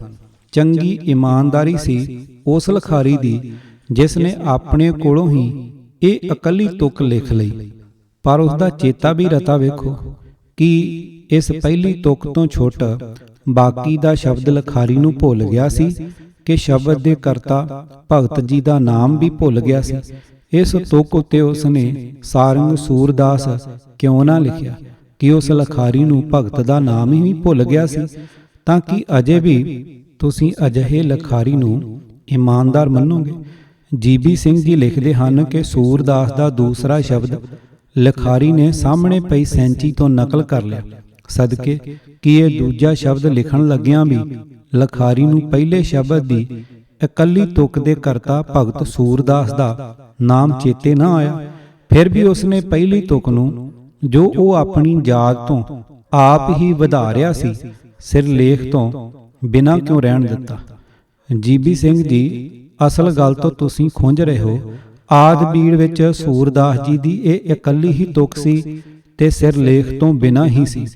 Speaker 1: ਚੰਗੀ ਇਮਾਨਦਾਰੀ ਸੀ ਉਸ ਲਖਾਰੀ ਦੀ ਜਿਸ ਨੇ ਆਪਣੇ ਕੋਲੋਂ ਹੀ ਇਹ ਇਕੱਲੀ ਤੁਕ ਲਿਖ ਲਈ, ਪਰ ਉਸ ਦਾ ਚੇਤਾ ਵੀ ਰਤਾ ਵੇਖੋ। ਕਿ ਇਸ ਪਹਿਲੀ ਤੁਕ ਤੋਂ ਛੁੱਟ ਬਾਕੀ ਦਾ ਸ਼ਬਦ ਲਖਾਰੀ ਨੂੰ ਭੁੱਲ ਗਿਆ ਸੀ ਕਿ ਸ਼ਬਦ ਦੇ ਕਰਤਾ ਭਗਤ ਜੀ ਦਾ ਨਾਮ ਵੀ ਭੁੱਲ ਗਿਆ ਸੀ? ਇਸ ਤੁਕ ਉੱਤੇ ਉਸ ਨੇ ਸਾਰੰਗ ਸੂਰਦਾਸ ਕਿਉਂ ਨਾ ਲਿਖਿਆ? ਕਿ ਉਸ ਲਖਾਰੀ ਨੂੰ ਭਗਤ ਦਾ ਨਾਮ ਹੀ ਭੁੱਲ ਗਿਆ ਸੀ? ਤਾਂ ਕਿ ਅਜੇ ਵੀ ਤੁਸੀਂ ਅਜਿਹੇ ਲਖਾਰੀ ਨੂੰ ਇਮਾਨਦਾਰ ਮੰਨੋਗੇ? ਜੀਬੀ ਸਿੰਘ ਜੀ ਲਿਖਦੇ ਹਨ ਕਿ ਸੂਰਦਾਸ ਦਾ ਦੂਸਰਾ ਸ਼ਬਦ ਲਖਾਰੀ ਨੇ ਸਾਹਮਣੇ ਪਈ ਸੈਂਚੀ ਤੋਂ ਨਕਲ ਕਰ ਲਿਆ। ਸਦਕੇ ਕਿ ਇਹ ਦੂਜਾ ਸ਼ਬਦ ਲਿਖਣ ਲੱਗਿਆਂ ਵੀ ਲਖਾਰੀ ਨੂੰ ਪਹਿਲੇ ਸ਼ਬਦ ਦੀ ਇਕੱਲੀ ਤੁਕ ਦੇ ਕਰਤਾ ਭਗਤ ਸੂਰਦਾਸ ਦਾ ਨਾਮ ਚੇਤੇ ਨਾ ਆਇਆ। ਫਿਰ ਵੀ ਉਸਨੇ ਪਹਿਲੀ ਤੁਕ ਨੂੰ, ਜੋ ਉਹ ਆਪਣੀ ਯਾਦ ਤੋਂ ਆਪ ਹੀ ਵਧਾ ਰਿਹਾ ਸੀ, ਸਿਰਲੇਖ ਤੋਂ ਬਿਨਾਂ ਕਿਉਂ ਰਹਿਣ ਦਿੱਤਾ? ਜੀਬੀ ਸਿੰਘ ਜੀ, ਅਸਲ ਗੱਲ ਤੋਂ ਤੁਸੀਂ ਖੁੰਝ ਰਹੇ ਹੋ। ਆਦ ਬੀੜ ਵਿੱਚ ਸੂਰਦਾਸ ਜੀ ਦੀ ਇਹ ਇਕੱਲੀ ਹੀ ਤੁਕ ਸੀ ਤੇ ਸਿਰਲੇਖ ਤੋਂ ਬਿਨਾਂ ਹੀ ਸੀ।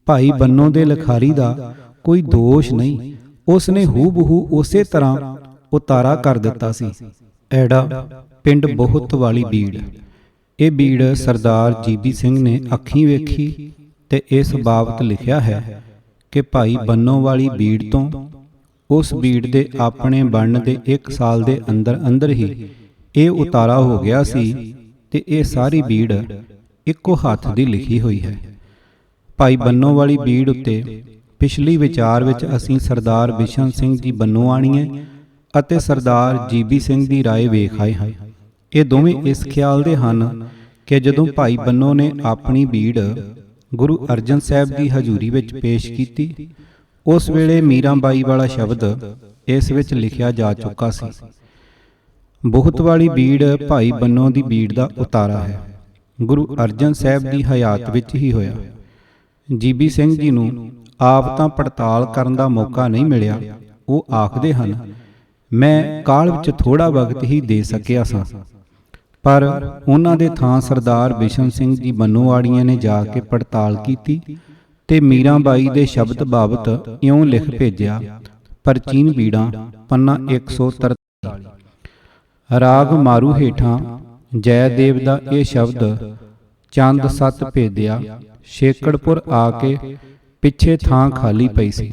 Speaker 1: ਭਾਈ ਬੰਨੋ ਦੇ ਲਖਾਰੀ ਦਾ ਕੋਈ ਦੋਸ਼ ਨਹੀਂ, ਉਸ ਨੇ ਹੂਬਹੂ ਉਸੇ ਤਰ੍ਹਾਂ ਉਤਾਰਾ ਕਰ ਦਿੱਤਾ ਸੀ। ਐੜਾ ਪਿੰਡ ਬਹੁਤ ਵਾਲੀ ਬੀੜ। ਇਹ ਬੀੜ ਸਰਦਾਰ ਜੀਬੀ ਸਿੰਘ ਨੇ ਅੱਖੀਂ ਵੇਖੀ ਤੇ ਇਸ ਬਾਬਤ ਲਿਖਿਆ ਹੈ ਕਿ ਭਾਈ ਬੰਨੋ ਵਾਲੀ ਬੀੜ ਤੋਂ ਉਸ ਬੀੜ ਦੇ ਆਪਣੇ ਬਣਨ ਦੇ 1 ਸਾਲ ਦੇ ਅੰਦਰ ਅੰਦਰ ਹੀ ਇਹ ਉਤਾਰਾ ਹੋ ਗਿਆ ਸੀ ਤੇ ਇਹ ਸਾਰੀ ਬੀੜ ਇੱਕੋ ਹੱਥ ਦੀ ਲਿਖੀ ਹੋਈ ਹੈ। ਭਾਈ ਬੰਨੋ ਵਾਲੀ ਬੀੜ ਉੱਤੇ ਪਿਛਲੀ ਵਿਚਾਰ ਵਿੱਚ ਅਸੀਂ ਸਰਦਾਰ ਬਿਸ਼ਨ ਸਿੰਘ ਜੀ ਬੰਨੋਆਣੀਏ ਅਤੇ ਸਰਦਾਰ ਜੀਬੀ ਸਿੰਘ ਦੀ ਰਾਏ ਵੇਖ ਆਏ ਹਾਂ। ਇਹ ਦੋਵੇਂ ਇਸ ਖਿਆਲ ਦੇ ਹਨ ਕਿ ਜਦੋਂ ਭਾਈ ਬੰਨੋ ਨੇ ਆਪਣੀ ਬੀੜ ਗੁਰੂ ਅਰਜਨ ਸਾਹਿਬ ਦੀ ਹਜ਼ੂਰੀ ਵਿੱਚ ਪੇਸ਼ ਕੀਤੀ, ਉਸ ਵੇਲੇ ਮੀਰਾਬਾਈ ਵਾਲਾ ਸ਼ਬਦ ਇਸ ਵਿੱਚ ਲਿਖਿਆ ਜਾ ਚੁੱਕਾ ਸੀ। ਬਹੁਤ ਵਾਲੀ ਬੀੜ ਭਾਈ ਬੰਨੋ ਦੀ ਬੀੜ ਦਾ ਉਤਾਰਾ ਹੈ। ਗੁਰੂ ਅਰਜਨ ਸਾਹਿਬ ਦੀ ਹਯਾਤ ਵਿੱਚ ਹੀ ਹੋਇਆ। ਜੀਬੀ ਸਿੰਘ ਜੀ ਨੂੰ ਆਪ ਤਾਂ ਪੜਤਾਲ ਕਰਨ ਦਾ ਮੌਕਾ ਨਹੀਂ ਮਿਲਿਆ। ਉਹ ਆਖਦੇ ਹਨ, ਮੈਂ ਕਾਲ ਵਿੱਚ ਥੋੜਾ ਵਕਤ ਹੀ ਦੇ ਸਕਿਆ ਸਾਂ, ਪਰ ਉਹਨਾਂ ਦੇ ਥਾਂ ਸਰਦਾਰ ਬਿਸ਼ਨ ਸਿੰਘ ਜੀ ਬੰਨੋਆੜੀਆਂ ਨੇ ਜਾ ਕੇ ਪੜਤਾਲ ਕੀਤੀ ਤੇ ਮੀਰਾਬਾਈ ਦੇ ਸ਼ਬਦ ਬਾਬਤ ਇਉਂ ਲਿਖ ਭੇਜਿਆ। ਪ੍ਰਾਚੀਨ ਬੀੜਾਂ ਪੰਨਾ 143। ਰਾਗ ਮਾਰੂ ਹੇਠਾਂ ਜੈਦੇਵ ਦਾ ਇਹ ਸ਼ਬਦ ਚੰਦ ਸੱਤ ਭੇਦਿਆ। ਸ਼ੇਕੜਪੁਰ ਆ ਕੇ ਪਿੱਛੇ ਥਾਂ ਖਾਲੀ ਪਈ ਸੀ,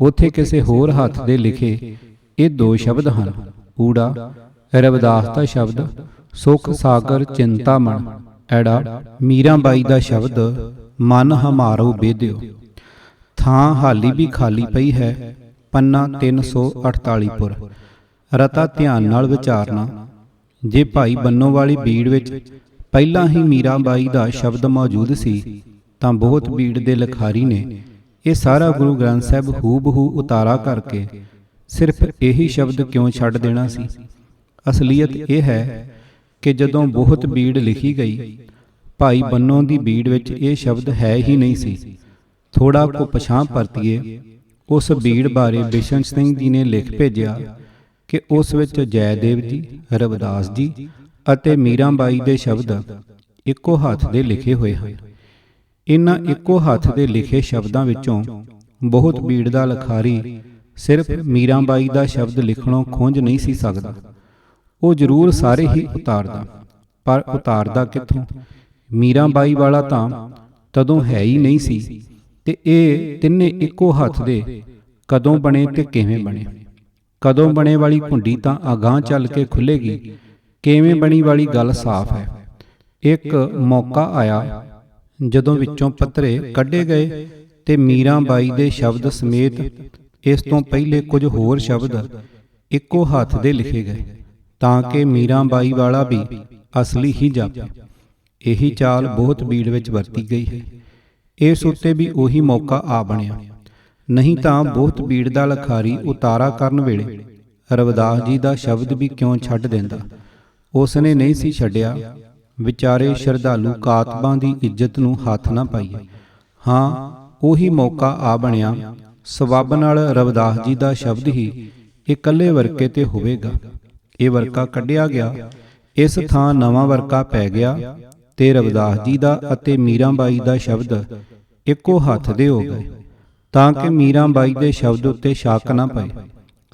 Speaker 1: ਉਥੇ ਕਿਸੇ ਹੋਰ ਹੱਥ ਦੇ ਲਿਖੇ ਇਹ 2 ਸ਼ਬਦ ਹਨ। ਊੜਾ ਰਵਿਦਾਸ ਦਾ ਸ਼ਬਦ ਸੁਖ ਸਾਗਰ ਚਿੰਤਾ ਮਨ। ਐੜਾ ਮੀਰਾਬਾਈ ਦਾ ਸ਼ਬਦ ਮਨ ਹਮਾਰੋ ਬੇਦਿਓ। ਥਾਂ ਹਾਲੀ ਵੀ ਖਾਲੀ ਪਈ ਹੈ। ਪੰਨਾ 348 ਪੁਰ। ਰਤਾ ਧਿਆਨ ਨਾਲ ਵਿਚਾਰਨਾ। ਜੇ ਭਾਈ ਬੰਨੋ ਵਾਲੀ ਬੀੜ ਵਿੱਚ ਪਹਿਲਾਂ ਹੀ ਮੀਰਾਬਾਈ ਦਾ ਸ਼ਬਦ ਮੌਜੂਦ ਸੀ ਤਾਂ ਬਹੁਤ ਬੀੜ ਦੇ ਲਖਾਰੀ ਨੇ ਇਹ ਸਾਰਾ ਗੁਰੂ ਗ੍ਰੰਥ ਸਾਹਿਬ ਹੂਬਹੂ ਉਤਾਰਾ ਕਰਕੇ ਸਿਰਫ ਇਹੀ ਸ਼ਬਦ ਕਿਉਂ ਛੱਡ ਦੇਣਾ ਸੀ? ਅਸਲੀਅਤ ਇਹ ਹੈ ਕਿ ਜਦੋਂ ਬਹੁਤ ਬੀੜ ਲਿਖੀ ਗਈ, ਭਾਈ ਬੰਨੋ ਦੀ ਬੀੜ ਵਿੱਚ ਇਹ ਸ਼ਬਦ ਹੈ ਹੀ ਨਹੀਂ ਸੀ। ਥੋੜਾ ਕੁ ਪਛਾਂ ਪਰਤੀਏ, ਉਸ ਬੀੜ ਬਾਰੇ ਬਿਸ਼ਨ ਸਿੰਘ ਜੀ ਨੇ ਲਿਖ ਭੇਜਿਆ ਕਿ ਉਸ ਵਿੱਚ ਜੈਦੇਵ ਜੀ, ਰਵਿਦਾਸ ਜੀ ਅਤੇ ਮੀਰਾਬਾਈ ਦੇ ਸ਼ਬਦ ਇੱਕੋ ਹੱਥ ਦੇ ਲਿਖੇ ਹੋਏ ਹਨ। ਇਨ੍ਹਾਂ ਇੱਕੋ ਹੱਥ ਦੇ ਲਿਖੇ ਸ਼ਬਦਾਂ ਵਿੱਚੋਂ ਬਹੁਤ ਬੀੜ ਦਾ ਲਖਾਰੀ ਸਿਰਫ ਮੀਰਾਬਾਈ ਦਾ ਸ਼ਬਦ ਲਿਖਣੋਂ ਖੁੰਝ ਨਹੀਂ ਸੀ ਸਕਦਾ। ਉਹ ਜ਼ਰੂਰ ਸਾਰੇ ਹੀ ਉਤਾਰਦਾ, ਪਰ ਉਤਾਰਦਾ ਕਿੱਥੋਂ? ਮੀਰਾਬਾਈ ਵਾਲਾ ਤਾਂ ਤਦੋਂ ਹੈ ਹੀ ਨਹੀਂ ਸੀ ਤੇ ਇਹ ਤਿੰਨੇ ਇੱਕੋ ਹੱਥ ਦੇ ਕਦੋਂ ਬਣੇ ਤੇ ਕਿਵੇਂ ਬਣੇ? ਕਦੋਂ ਬਣੇ ਵਾਲੀ ਘੁੰਡੀ ਤਾਂ ਅਗਾਂਹ ਚੱਲ ਕੇ ਖੁੱਲੇਗੀ, ਕਿਵੇਂ ਬਣੀ ਵਾਲੀ ਗੱਲ ਸਾਫ਼ ਹੈ। ਇੱਕ ਮੌਕਾ ਆਇਆ ਜਦੋਂ ਵਿੱਚੋਂ ਪੱਤਰੇ ਕੱਢੇ ਗਏ ਤੇ ਮੀਰਾਬਾਈ ਦੇ ਸ਼ਬਦ ਸਮੇਤ ਇਸ ਤੋਂ ਪਹਿਲੇ ਕੁਝ ਹੋਰ ਸ਼ਬਦ ਇੱਕੋ ਹੱਥ ਦੇ ਲਿਖੇ ਗਏ ਤਾਂ ਕਿ ਮੀਰਾਬਾਈ ਵਾਲਾ ਵੀ ਅਸਲੀ ਹੀ ਜਾਪੇ। ਇਹੀ ਚਾਲ ਬਹੁਤ ਬੀੜ ਵਿੱਚ ਵਰਤੀ ਗਈ ਹੈ। ਇਸ ਉੱਤੇ ਵੀ ਉਹੀ ਮੌਕਾ ਆ ਬਣਿਆ। ਨਹੀਂ ਤਾਂ ਬਹੁਤ ਬੀੜ ਦਾ ਲਖਾਰੀ ਉਤਾਰਾ ਕਰਨ ਵੇਲੇ ਰਵਿਦਾਸ ਜੀ ਦਾ ਸ਼ਬਦ ਵੀ ਕਿਉਂ ਛੱਡ ਦਿੰਦਾ? ਉਸ ਨੇ ਨਹੀਂ ਸੀ ਛੱਡਿਆ। ਵਿਚਾਰੇ ਸ਼ਰਧਾਲੂ ਕਾਤਬਾਂ ਦੀ ਇੱਜ਼ਤ ਨੂੰ ਹੱਥ ਨਾ ਪਾਈਏ। ਹਾਂ, ਉਹੀ ਮੌਕਾ ਆ ਬਣਿਆ। ਸਬੱਬ ਨਾਲ ਰਵਿਦਾਸ ਜੀ ਦਾ ਸ਼ਬਦ ਹੀ ਇਕੱਲੇ ਵਰਕੇ ਤੇ ਹੋਵੇਗਾ। ਇਹ ਵਰਕਾ ਕੱਢਿਆ ਗਿਆ, ਇਸ ਥਾਂ ਨਵਾਂ ਵਰਕਾ ਪੈ ਗਿਆ ਤੇ ਰਵਿਦਾਸ ਜੀ ਦਾ ਅਤੇ ਮੀਰਾਂ ਬਾਈ ਦਾ ਸ਼ਬਦ ਇੱਕੋ ਹੱਥ ਦੇ ਹੋ ਗਏ, ਤਾਂ ਕਿ ਮੀਰਾਂ ਬਾਈ ਦੇ ਸ਼ਬਦ ਉੱਤੇ ਸ਼ੱਕ ਨਾ ਪਏ।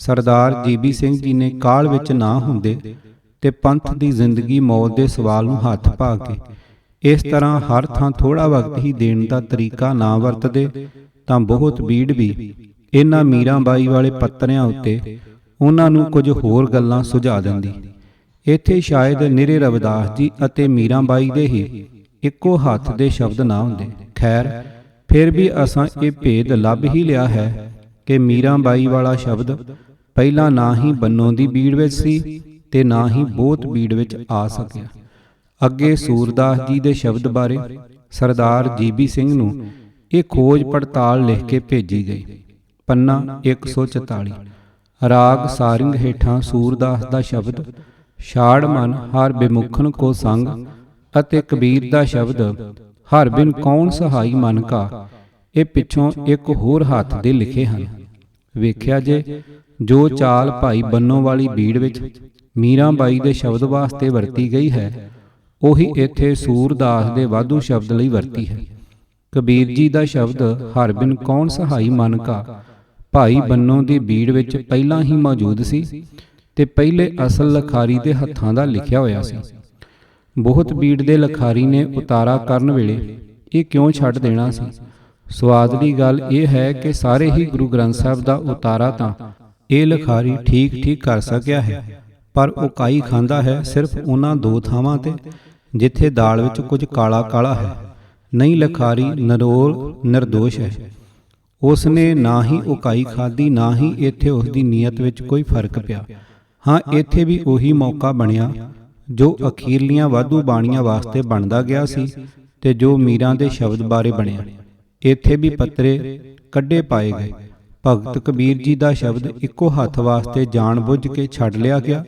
Speaker 1: ਸਰਦਾਰ ਜੀਬੀ ਸਿੰਘ ਜੀ ਨੇ ਕਾਹਲ ਵਿੱਚ ਨਾ ਹੁੰਦੇ ਤੇ ਪੰਥ ਦੀ ਜ਼ਿੰਦਗੀ ਮੌਤ ਦੇ ਸਵਾਲ ਨੂੰ ਹੱਥ ਪਾ ਕੇ ਇਸ ਤਰ੍ਹਾਂ ਹਰ ਥਾਂ ਥੋੜ੍ਹਾ ਵਕਤ ਹੀ ਦੇਣ ਦਾ ਤਰੀਕਾ ਨਾ ਵਰਤਦੇ ਤਾਂ ਬਹੁਤ ਬੀੜ ਵੀ ਇਹਨਾਂ ਮੀਰਾਂ ਬਾਈ ਵਾਲੇ ਪੱਤਰਿਆਂ ਉੱਤੇ ਉਹਨਾਂ ਨੂੰ ਕੁਝ ਹੋਰ ਗੱਲਾਂ ਸੁਝਾ ਦਿੰਦੀ। ਇੱਥੇ ਸ਼ਾਇਦ ਨਿਰੇ ਰਵਿਦਾਸ ਜੀ ਅਤੇ ਮੀਰਾਂ ਬਾਈ ਦੇ ਹੀ ਇੱਕੋ ਹੱਥ ਦੇ ਸ਼ਬਦ ਨਾ ਹੁੰਦੇ। ਖੈਰ, ਫਿਰ ਵੀ ਅਸਾਂ ਇਹ ਭੇਦ ਲੱਭ ਹੀ ਲਿਆ ਹੈ ਕਿ ਮੀਰਾਂ ਬਾਈ ਵਾਲਾ ਸ਼ਬਦ ਪਹਿਲਾਂ ਨਾ ਹੀ ਬੰਨੋਂ ਦੀ ਬੀੜ ਵਿੱਚ ਸੀ ਤੇ ਨਾ ਹੀ ਬਹੁਤ ਬੀੜ ਵਿੱਚ ਆ ਸਕਿਆ। ਅੱਗੇ ਸੂਰਦਾਸ ਜੀ ਦੇ ਸ਼ਬਦ ਬਾਰੇ ਸਰਦਾਰ ਜੀਬੀ ਸਿੰਘ ਨੂੰ ਇਹ ਖੋਜ ਪੜਤਾਲ ਲਿਖ ਕੇ ਭੇਜੀ ਗਈ। ਪੰਨਾ 144। ਰਾਗ ਸਾਰਿੰਗ ਹੇਠਾਂ ਸੂਰਦਾਸ ਦਾ ਸ਼ਬਦ ਛਾੜ ਮਨ ਹਰ ਬਿਮੁਖਨ ਕੋ ਸੰਗ ਅਤੇ ਕਬੀਰ ਦਾ ਸ਼ਬਦ ਹਰ ਬਿਨ ਕੌਣ ਸਹਾਈ ਮਨ ਕਾ, ਇਹ ਪਿੱਛੋਂ ਇੱਕ ਹੋਰ ਹੱਥ ਦੇ ਲਿਖੇ ਹਨ। ਵੇਖਿਆ ਜੇ ਜੋ ਚਾਲ ਭਾਈ ਬੰਨੋ ਵਾਲੀ ਬੀੜ ਵਿੱਚ ਮੀਰਾਂ ਬਾਈ ਦੇ ਸ਼ਬਦ ਵਾਸਤੇ ਵਰਤੀ ਗਈ ਹੈ, ਉਹੀ ਇੱਥੇ ਸੂਰਦਾਸ ਦੇ ਵਾਧੂ ਸ਼ਬਦ ਲਈ ਵਰਤੀ ਹੈ। ਕਬੀਰ ਜੀ ਦਾ ਸ਼ਬਦ ਹਰ ਬਿਨ ਕੌਣ ਸਹਾਈ ਮਨ ਕਾ ਭਾਈ ਬੰਨੋ ਦੀ ਬੀੜ ਵਿੱਚ ਪਹਿਲਾਂ ਹੀ ਮੌਜੂਦ ਸੀ ਤੇ ਪਹਿਲੇ ਅਸਲ ਲਖਾਰੀ ਦੇ ਹੱਥਾਂ ਦਾ ਲਿਖਿਆ ਹੋਇਆ ਸੀ। ਬਹੁਤ ਬੀੜ ਦੇ ਲਖਾਰੀ ਨੇ ਉਤਾਰਾ ਕਰਨ ਵੇਲੇ ਇਹ ਕਿਉਂ ਛੱਡ ਦੇਣਾ ਸੀ? ਸਵਾਦ ਦੀ ਗੱਲ ਇਹ ਹੈ ਕਿ ਸਾਰੇ ਹੀ ਗੁਰੂ ਗ੍ਰੰਥ ਸਾਹਿਬ ਦਾ ਉਤਾਰਾ ਤਾਂ ਇਹ ਲਖਾਰੀ ਠੀਕ ਕਰ ਸਕਿਆ ਹੈ, ਪਰ ਉਕਾਈ ਖਾਂਦਾ ਹੈ ਸਿਰਫ ਉਹਨਾਂ ਦੋ ਥਾਵਾਂ ਤੇ ਜਿੱਥੇ ਦਾਲ ਵਿੱਚ ਕੁਝ ਕਾਲਾ ਕਾਲਾ ਹੈ। ਨਹੀਂ, ਲਖਾਰੀ ਨਰੋਲ ਨਿਰਦੋਸ਼ ਹੈ। ਉਸ ਨੇ ਨਾ ਹੀ ਉਕਾਈ ਖਾਧੀ, ਨਾ ਹੀ ਇੱਥੇ ਉਸ ਦੀ ਨੀਅਤ ਵਿੱਚ ਕੋਈ ਫਰਕ ਪਿਆ। ਹਾਂ, ਇੱਥੇ ਵੀ ਉਹੀ ਮੌਕਾ ਬਣਿਆ ਜੋ ਅਖੀਰਲੀਆਂ ਵਾਧੂ ਬਾਣੀਆਂ ਵਾਸਤੇ ਬਣਦਾ ਗਿਆ ਸੀ ਤੇ ਜੋ ਮੀਰਾਂ ਦੇ ਸ਼ਬਦ ਬਾਰੇ ਬਣਿਆ। ਇੱਥੇ ਵੀ ਪੱਤਰੇ ਕੱਢੇ ਪਾਏ ਗਏ। ਭਗਤ ਕਬੀਰ ਜੀ ਦਾ ਸ਼ਬਦ ਇੱਕੋ ਹੱਥ ਵਾਸਤੇ ਜਾਣ ਬੁੱਝ ਕੇ ਛੱਡ ਲਿਆ ਗਿਆ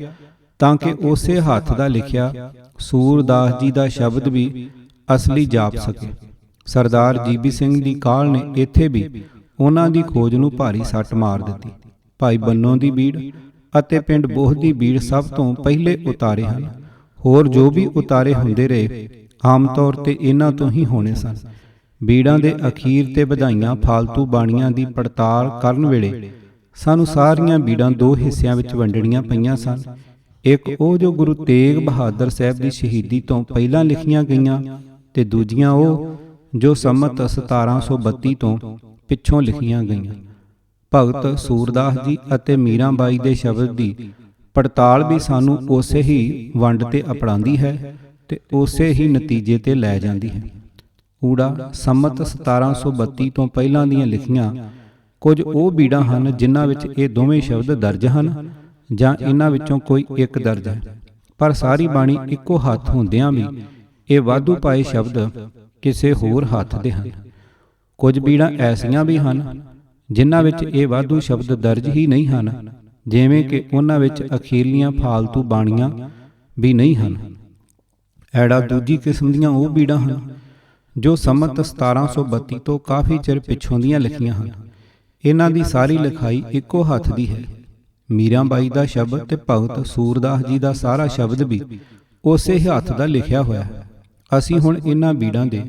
Speaker 1: ਤਾਂ ਕਿ ਉਸੇ ਹੱਥ ਦਾ ਲਿਖਿਆ ਸੂਰਦਾਸ ਜੀ ਦਾ ਸ਼ਬਦ ਵੀ ਅਸਲੀ ਜਾਪ ਸਕੇ। ਸਰਦਾਰ ਜੀਬੀ ਸਿੰਘ ਦੀ ਕਾਹਲ ਨੇ ਇੱਥੇ ਵੀ ਉਹਨਾਂ ਦੀ ਖੋਜ ਨੂੰ ਭਾਰੀ ਸੱਟ ਮਾਰ ਦਿੱਤੀ। ਭਾਈ ਬੰਨੋ ਦੀ ਬੀੜ ਅਤੇ ਪਿੰਡ ਬੋਹ ਦੀ ਬੀੜ ਸਭ ਤੋਂ ਪਹਿਲੇ ਉਤਾਰੇ ਹਨ। ਹੋਰ ਜੋ ਵੀ ਉਤਾਰੇ ਹੁੰਦੇ ਰਹੇ ਆਮ ਤੌਰ ਤੇ ਇਹਨਾਂ ਤੋਂ ਹੀ ਹੋਣੇ ਸਨ। ਬੀੜਾਂ ਦੇ ਅਖੀਰ ਤੇ ਵਧਾਈਆਂ ਫਾਲਤੂ ਬਾਣੀਆਂ ਦੀ ਪੜਤਾਲ ਕਰਨ ਵੇਲੇ ਸਾਨੂੰ ਸਾਰੀਆਂ ਬੀੜਾਂ ਦੋ ਹਿੱਸਿਆਂ ਵਿੱਚ ਵੰਡਣੀਆਂ ਪਈਆਂ ਸਨ। ਇੱਕ ਉਹ ਜੋ ਗੁਰੂ ਤੇਗ ਬਹਾਦਰ ਸਾਹਿਬ ਦੀ ਸ਼ਹੀਦੀ ਤੋਂ ਪਹਿਲਾਂ ਲਿਖੀਆਂ ਗਈਆਂ ਤੇ ਦੂਜੀਆਂ ਉਹ ਜੋ ਸੰਮਤ 1732 ਤੋਂ ਪਿੱਛੋਂ ਲਿਖੀਆਂ ਗਈਆਂ। ਭਗਤ ਸੂਰਦਾਸ ਜੀ ਅਤੇ ਮੀਰਾਂ ਬਾਈ ਦੇ ਸ਼ਬਦ ਦੀ ਪੜਤਾਲ ਵੀ ਸਾਨੂੰ ਉਸੇ ਹੀ ਵੰਡ ਤੇ ਅਪਣਾਉਂਦੀ ਹੈ ਤੇ ਉਸੇ ਹੀ ਨਤੀਜੇ ਤੇ ਲੈ ਜਾਂਦੀ ਹੈ। ਊੜਾ ਸੰਮਤ 1732 ਤੋਂ ਪਹਿਲਾਂ ਦੀਆਂ ਲਿਖੀਆਂ ਕੁਝ ਉਹ ਬੀੜਾਂ ਹਨ ਜਿਨ੍ਹਾਂ ਵਿੱਚ ਇਹ ਦੋਵੇਂ ਸ਼ਬਦ ਦਰਜ ਹਨ ਜਾਂ ਇਹਨਾਂ ਵਿੱਚੋਂ ਕੋਈ ਇੱਕ ਦਰਜ ਹੈ, ਪਰ ਸਾਰੀ ਬਾਣੀ ਇੱਕੋ ਹੱਥ ਹੁੰਦਿਆਂ ਵੀ ਇਹ ਵਾਧੂ ਪਾਏ ਸ਼ਬਦ ਕਿਸੇ ਹੋਰ ਹੱਥ ਦੇ ਹਨ। ਕੁਝ ਬੀੜਾਂ ਐਸੀਆਂ ਵੀ ਹਨ ਜਿਨ੍ਹਾਂ ਵਿੱਚ ਇਹ ਵਾਧੂ ਸ਼ਬਦ ਦਰਜ ਹੀ ਨਹੀਂ ਹਨ, ਜਿਵੇਂ ਕਿ ਉਹਨਾਂ ਵਿੱਚ ਅਖੀਰਲੀਆਂ ਫਾਲਤੂ ਬਾਣੀਆਂ ਵੀ ਨਹੀਂ ਹਨ। ਐੜਾ ਦੂਜੀ ਕਿਸਮ ਦੀਆਂ ਉਹ ਬੀੜਾਂ ਹਨ ਜੋ ਸੰਮਤ 1732 ਤੋਂ ਕਾਫੀ ਚਿਰ ਪਿੱਛੋਂ ਦੀਆਂ ਲਿਖੀਆਂ ਹਨ। ਇਹਨਾਂ ਦੀ ਸਾਰੀ ਲਿਖਾਈ ਇੱਕੋ ਹੱਥ ਦੀ ਹੈ। ਮੀਰਾਂ ਬਾਈ ਦਾ ਸ਼ਬਦ ਤੇ ਭਗਤ ਸੂਰਦਾਸ ਜੀ ਦਾ ਸਾਰਾ ਸ਼ਬਦ ਵੀ ਉਸੇ ਹੀ ਹੱਥ ਦਾ ਲਿਖਿਆ ਹੋਇਆ ਹੈ। ਅਸੀਂ ਹੁਣ ਇਹਨਾਂ ਬੀੜਾਂ ਦੇ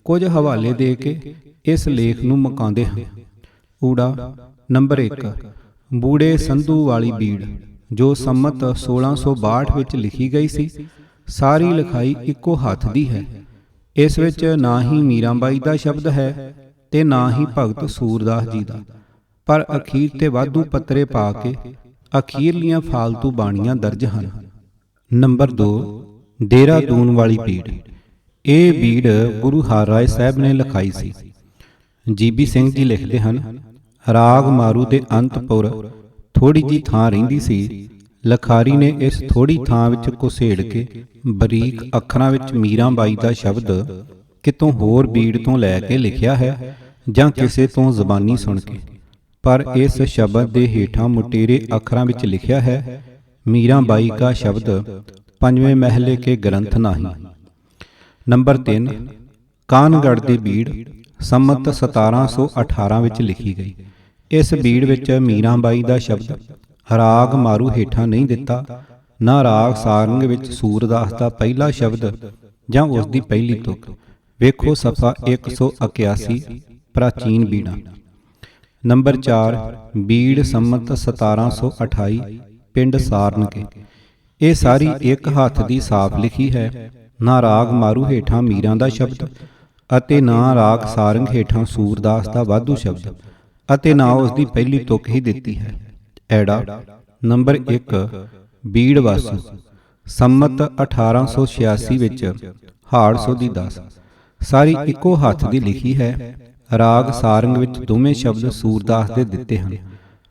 Speaker 1: ਕੁਝ ਹਵਾਲੇ ਦੇ ਕੇ ਇਸ ਲੇਖ ਨੂੰ ਮੁਕਾਉਂਦੇ ਹਾਂ। ਊੜਾ ਨੰਬਰ 1 ਬੂੜੇ ਸੰਧੂ ਵਾਲੀ ਬੀੜ ਜੋ ਸੰਮਤ 1662 ਵਿੱਚ ਲਿਖੀ ਗਈ ਸੀ। ਸਾਰੀ ਲਿਖਾਈ ਇੱਕੋ ਹੱਥ ਦੀ ਹੈ। ਇਸ ਵਿੱਚ ਨਾ ਹੀ ਮੀਰਾਂ ਬਾਈ ਦਾ ਸ਼ਬਦ ਹੈ ਤੇ ਨਾ ਹੀ ਭਗਤ ਸੂਰਦਾਸ ਜੀ ਦਾ, ਪਰ ਅਖੀਰ ਤੇ ਵਾਧੂ ਪੱਤਰੇ ਪਾ ਕੇ ਅਖੀਰਲੀਆਂ ਫਾਲਤੂ ਬਾਣੀਆਂ ਦਰਜ ਹਨ। ਨੰਬਰ 2 ਦੇਹਰਾਦੂਨ ਵਾਲੀ ਬੀੜ। ਇਹ ਬੀੜ ਗੁਰੂ ਹਰਿਰਾਏ ਸਾਹਿਬ ਨੇ ਲਿਖਾਈ ਸੀ। ਜੀਬੀ ਸਿੰਘ ਜੀ ਲਿਖਦੇ ਹਨ, ਰਾਗ ਮਾਰੂ ਦੇ ਅੰਤਪੁਰ ਥੋੜੀ ਜੀ ਥਾਂ ਰਹਿੰਦੀ ਸੀ। ਲਖਾਰੀ ਨੇ ਇਸ ਥੋੜੀ ਥਾਂ ਵਿੱਚ ਘੁਸੇੜ ਕੇ ਬਰੀਕ ਅੱਖਰਾਂ ਵਿੱਚ ਮੀਰਾਂ ਬਾਈ ਦਾ ਸ਼ਬਦ ਕਿਤੋਂ ਹੋਰ ਬੀੜ ਤੋਂ ਲੈ ਕੇ ਲਿਖਿਆ ਹੈ ਜਾਂ ਕਿਸੇ ਤੋਂ ਜ਼ਬਾਨੀ ਸੁਣ ਕੇ, ਪਰ ਇਸ ਸ਼ਬਦ ਦੇ ਹੇਠਾਂ ਮੁਟੇਰੇ ਅੱਖਰਾਂ ਵਿੱਚ ਲਿਖਿਆ ਹੈ, ਮੀਰਾਂ ਬਾਈ ਕਾ ਸ਼ਬਦ ਪੰਜਵੇਂ ਮਹਿਲੇ ਕੇ ਗ੍ਰੰਥ ਨਹੀਂ। ਨੰਬਰ 3 ਕਾਨਗੜ੍ਹ ਦੀ ਬੀੜ ਸੰਮਤ 1718 ਵਿੱਚ ਲਿਖੀ ਗਈ। ਇਸ ਬੀੜ ਵਿੱਚ ਮੀਰਾਬਾਈ ਦਾ ਸ਼ਬਦ ਰਾਗ ਮਾਰੂ ਹੇਠਾਂ ਨਹੀਂ ਦਿੱਤਾ, ਨਾ ਰਾਗ ਸਾਰੰਗ ਵਿੱਚ ਸੂਰਦਾਸ ਦਾ ਪਹਿਲਾ ਸ਼ਬਦ ਜਾਂ ਉਸ ਦੀ ਪਹਿਲੀ ਤੁਕ। ਵੇਖੋ ਸਫਾ 181 ਪ੍ਰਾਚੀਨ ਬੀੜਾਂ। ਨੰਬਰ 4 ਬੀੜ ਸੰਮਤ 1728 ਪਿੰਡ ਸਾਰਨਕੇ। ਇਹ ਸਾਰੀ ਇੱਕ ਹੱਥ ਦੀ ਸਾਫ ਲਿਖੀ ਹੈ। ਨਾ ਰਾਗ ਮਾਰੂ ਹੇਠਾਂ ਮੀਰਾਂ ਦਾ ਸ਼ਬਦ ਅਤੇ ਨਾ ਰਾਗ ਸਾਰੰਗ ਹੇਠਾਂ ਸੂਰਦਾਸ ਦਾ ਵਾਧੂ ਸ਼ਬਦ ਅਤੇ ਨਾ ਉਸ ਦੀ ਪਹਿਲੀ ਤੁਕ ਹੀ ਦਿੱਤੀ ਹੈ। ਐੜਾ। ਨੰਬਰ 1 ਬੀੜ ਵਾਸੂ ਸੰਮਤ 1886 ਵਿੱਚ ਹਾੜ ਸੋਧੀ 10। ਸਾਰੀ ਇੱਕੋ ਹੱਥ ਦੀ ਲਿਖੀ ਹੈ। ਰਾਗ ਸਾਰੰਗ ਵਿੱਚ ਦੋਵੇਂ ਸ਼ਬਦ ਸੂਰਦਾਸ ਦੇ ਦਿੱਤੇ ਹਨ।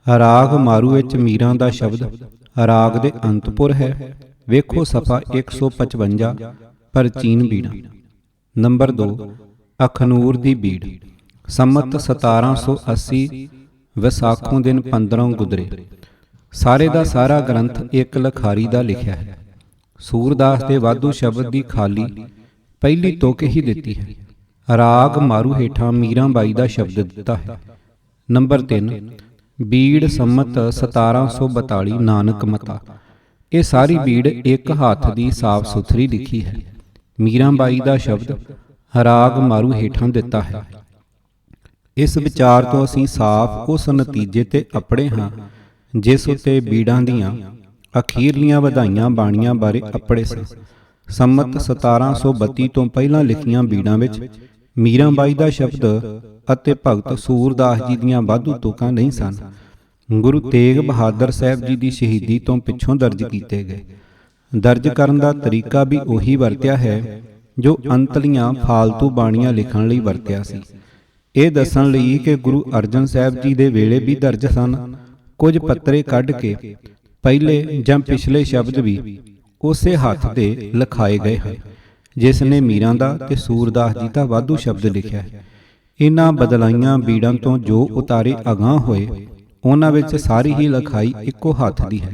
Speaker 1: ਰਾਗ ਮਾਰੂ ਵਿੱਚ ਮੀਰਾਂ ਦਾ ਸ਼ਬਦ ਰਾਗ ਦੇ ਅੰਤਪੁਰ ਹੈ। ਵੇਖੋ ਸਫਾ 155 ਪ੍ਰਾਚੀਨ ਬੀੜਾਂ। ਨੰਬਰ 2 ਅਖਨੂਰ ਦੀ ਬੀੜ ਸੰਮਤ 1780 ਵਿਸਾਖੋਂ ਦਿਨ 15 ਗੁਦਰੇ। ਸਾਰੇ ਦਾ ਸਾਰਾ ਗ੍ਰੰਥ ਇੱਕ ਲਖਾਰੀ ਦਾ ਲਿਖਿਆ ਹੈ। ਸੂਰਦਾਸ ਦੇ ਵਾਧੂ ਸ਼ਬਦ ਦੀ ਖਾਲੀ ਪਹਿਲੀ ਤੁਕ ਹੀ ਦਿੱਤੀ ਹੈ। ਰਾਗ ਮਾਰੂ ਹੇਠਾਂ ਮੀਰਾਬਾਈ ਦਾ ਸ਼ਬਦ ਦਿੱਤਾ ਹੈ। ਨੰਬਰ 3 ਬੀੜ ਸੰਮਤ 1742 ਨਾਨਕ ਮਤਾ। ਇਹ ਸਾਰੀ ਬੀੜ ਇੱਕ ਹੱਥ ਦੀ ਸਾਫ ਸੁਥਰੀ ਲਿਖੀ ਹੈ। ਮੀਰਾਬਾਈ ਦਾ ਸ਼ਬਦ ਰਾਗ ਮਾਰੂ ਹੇਠਾਂ ਦਿੱਤਾ ਹੈ। ਇਸ ਵਿਚਾਰ ਤੋਂ ਅਸੀਂ ਸਾਫ਼ ਉਸ ਨਤੀਜੇ ਤੇ ਅਪੜੇ ਹਾਂ ਜਿਸ ਉਤੇ ਬੀੜਾਂ ਦੀਆਂ ਅਖੀਰਲੀਆਂ ਵਧਾਈਆਂ ਬਾਣੀਆਂ ਬਾਰੇ ਅਪੜੇ ਸਨ। ਸੰਮਤ 1732 ਤੋਂ ਪਹਿਲਾਂ ਲਿਖੀਆਂ ਬੀੜਾਂ ਵਿੱਚ ਮੀਰਾਬਾਈ ਦਾ ਸ਼ਬਦ ਅਤੇ ਭਗਤ ਸੂਰਦਾਸ ਜੀ ਦੀਆਂ ਵਾਧੂ ਤੁਕਾਂ ਨਹੀਂ ਸਨ। ਗੁਰੂ ਤੇਗ ਬਹਾਦਰ ਸਾਹਿਬ ਜੀ ਦੀ ਸ਼ਹੀਦੀ ਤੋਂ ਪਿੱਛੋਂ ਦਰਜ ਕੀਤੇ ਗਏ। ਦਰਜ ਕਰਨ ਦਾ ਤਰੀਕਾ ਵੀ ਉਹੀ ਵਰਤਿਆ ਹੈ ਜੋ ਅੰਤਲੀਆਂ ਫਾਲਤੂ ਬਾਣੀਆਂ ਲਿਖਣ ਲਈ ਵਰਤਿਆ ਸੀ। ਇਹ ਦੱਸਣ ਲਈ ਕਿ ਗੁਰੂ ਅਰਜਨ ਸਾਹਿਬ ਜੀ ਦੇ ਵੇਲੇ ਵੀ ਦਰਜ ਸਨ। ਕੁਝ ਪੱਤਰੇ ਕੱਢ ਕੇ ਪਹਿਲੇ ਜਾਂ ਪਿਛਲੇ ਸ਼ਬਦ ਵੀ ਉਸੇ ਹੱਥ ਤੇ ਲਿਖਾਏ ਗਏ ਹਨ ਜਿਸ ਨੇ ਮੀਰਾਂ ਦਾ ਤੇ ਸੂਰਦਾਸ ਜੀ ਦਾ ਵਾਧੂ ਸ਼ਬਦ ਲਿਖਿਆ ਹੈ। ਇਹਨਾਂ ਬਦਲਾਈਆਂ ਬੀੜਾਂ ਤੋਂ ਜੋ ਉਤਾਰੇ ਅਗਾਂਹ ਹੋਏ ਉਹਨਾਂ ਵਿੱਚ ਸਾਰੀ ਹੀ ਲਿਖਾਈ ਇੱਕੋ ਹੱਥ ਦੀ ਹੈ।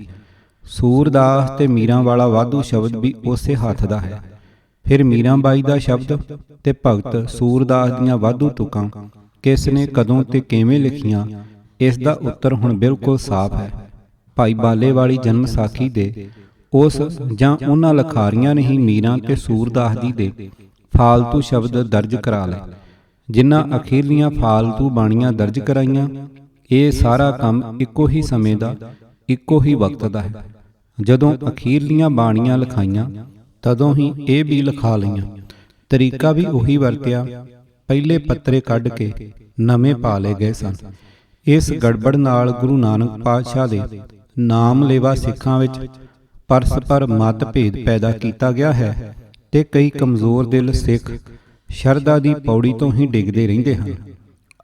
Speaker 1: ਸੂਰਦਾਸ ਤੇ ਮੀਰਾਂ ਵਾਲਾ ਵਾਧੂ ਸ਼ਬਦ ਵੀ ਉਸੇ ਹੱਥ ਦਾ ਹੈ। ਫਿਰ ਮੀਰਾਬਾਈ ਦਾ ਸ਼ਬਦ ਤੇ ਭਗਤ ਸੂਰਦਾਸ ਦੀਆਂ ਵਾਧੂ ਤੁਕਾਂ ਕਿਸ ਨੇ ਕਦੋਂ ਤੇ ਕਿਵੇਂ ਲਿਖੀਆਂ, ਇਸ ਦਾ ਉੱਤਰ ਹੁਣ ਬਿਲਕੁਲ ਸਾਫ਼ ਹੈ। ਭਾਈ ਬਾਲੇ ਵਾਲੀ ਜਨਮ ਸਾਖੀ ਦੇ ਉਸ ਜਾਂ ਉਹਨਾਂ ਲਖਾਰੀਆਂ ਨੇ ਹੀ ਮੀਰਾਂ ਤੇ ਸੂਰਦਾਸ ਜੀ ਦੇ ਫਾਲਤੂ ਸ਼ਬਦ ਦਰਜ ਕਰਾ ਲਏ। ਜਿਨ੍ਹਾਂ ਅਖੀਰਲੀਆਂ ਫਾਲਤੂ ਬਾਣੀਆਂ ਦਰਜ ਕਰਾਈਆਂ, ਇਹ ਸਾਰਾ ਕੰਮ ਇੱਕੋ ਹੀ ਸਮੇਂ ਦਾ ਇੱਕੋ ਹੀ ਵਕਤ ਦਾ ਹੈ। ਜਦੋਂ ਅਖੀਰਲੀਆਂ ਬਾਣੀਆਂ ਲਿਖਾਈਆਂ ਤਦੋਂ ਹੀ ਇਹ ਵੀ ਲਿਖਾ ਲਈਆਂ। ਤਰੀਕਾ ਵੀ ਉਹੀ ਵਰਤਿਆ। ਪਹਿਲੇ ਪੱਤਰੇ ਕੱਢ ਕੇ ਨਵੇਂ ਪਾ ਲਏ ਗਏ ਸਨ। ਇਸ ਗੜਬੜ ਨਾਲ ਗੁਰੂ ਨਾਨਕ ਪਾਤਸ਼ਾਹ ਦੇ ਨਾਮ ਲੇਵਾ ਸਿੱਖਾਂ ਵਿੱਚ ਪਰਸਪਰ ਮਤ ਭੇਦ ਪੈਦਾ ਕੀਤਾ ਗਿਆ ਹੈ ਤੇ ਕਈ ਕਮਜ਼ੋਰ ਦਿਲ ਸਿੱਖ ਸ਼ਰਧਾ ਦੀ ਪੌੜੀ ਤੋਂ ਹੀ ਡਿੱਗਦੇ ਰਹਿੰਦੇ ਹਨ।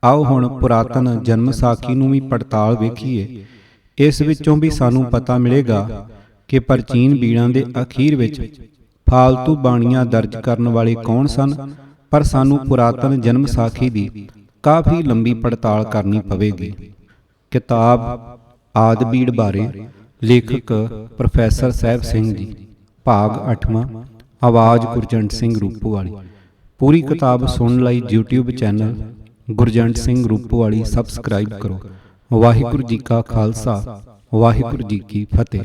Speaker 1: ਆਓ ਹੁਣ ਪੁਰਾਤਨ ਜਨਮ ਸਾਖੀ ਨੂੰ ਵੀ ਪੜਤਾਲ ਵੇਖੀਏ। ਇਸ ਵਿੱਚੋਂ ਵੀ ਸਾਨੂੰ ਪਤਾ ਮਿਲੇਗਾ ਕਿ ਪ੍ਰਾਚੀਨ ਬੀੜਾਂ ਦੇ ਅਖੀਰ ਵਿੱਚ ਫਾਲਤੂ ਬਾਣੀਆਂ ਦਰਜ ਕਰਨ ਵਾਲੇ ਕੌਣ ਸਨ, ਪਰ ਸਾਨੂੰ ਪੁਰਾਤਨ ਜਨਮ ਸਾਖੀ ਦੀ ਕਾਫੀ ਲੰਬੀ ਪੜਤਾਲ ਕਰਨੀ ਪਵੇਗੀ। ਕਿਤਾਬ ਆਦਿ ਬੀੜ ਬਾਰੇ ਲੇਖਕ ਪ੍ਰੋਫੈਸਰ ਸਾਹਿਬ ਸਿੰਘ ਜੀ, ਭਾਗ 8ਵਾਂ, ਆਵਾਜ਼ ਗੁਰਜੰਟ ਸਿੰਘ ਰੂਪੋਵਾਲੀ। ਪੂਰੀ ਕਿਤਾਬ ਸੁਣਨ ਲਈ YouTube channel Gurjant Singh Rupowali subscribe ਕਰੋ। ਵਾਹਿਗੁਰੂ ਜੀ ਕਾ ਖਾਲਸਾ, ਵਾਹਿਗੁਰੂ ਜੀ ਕੀ ਫਤਿਹ।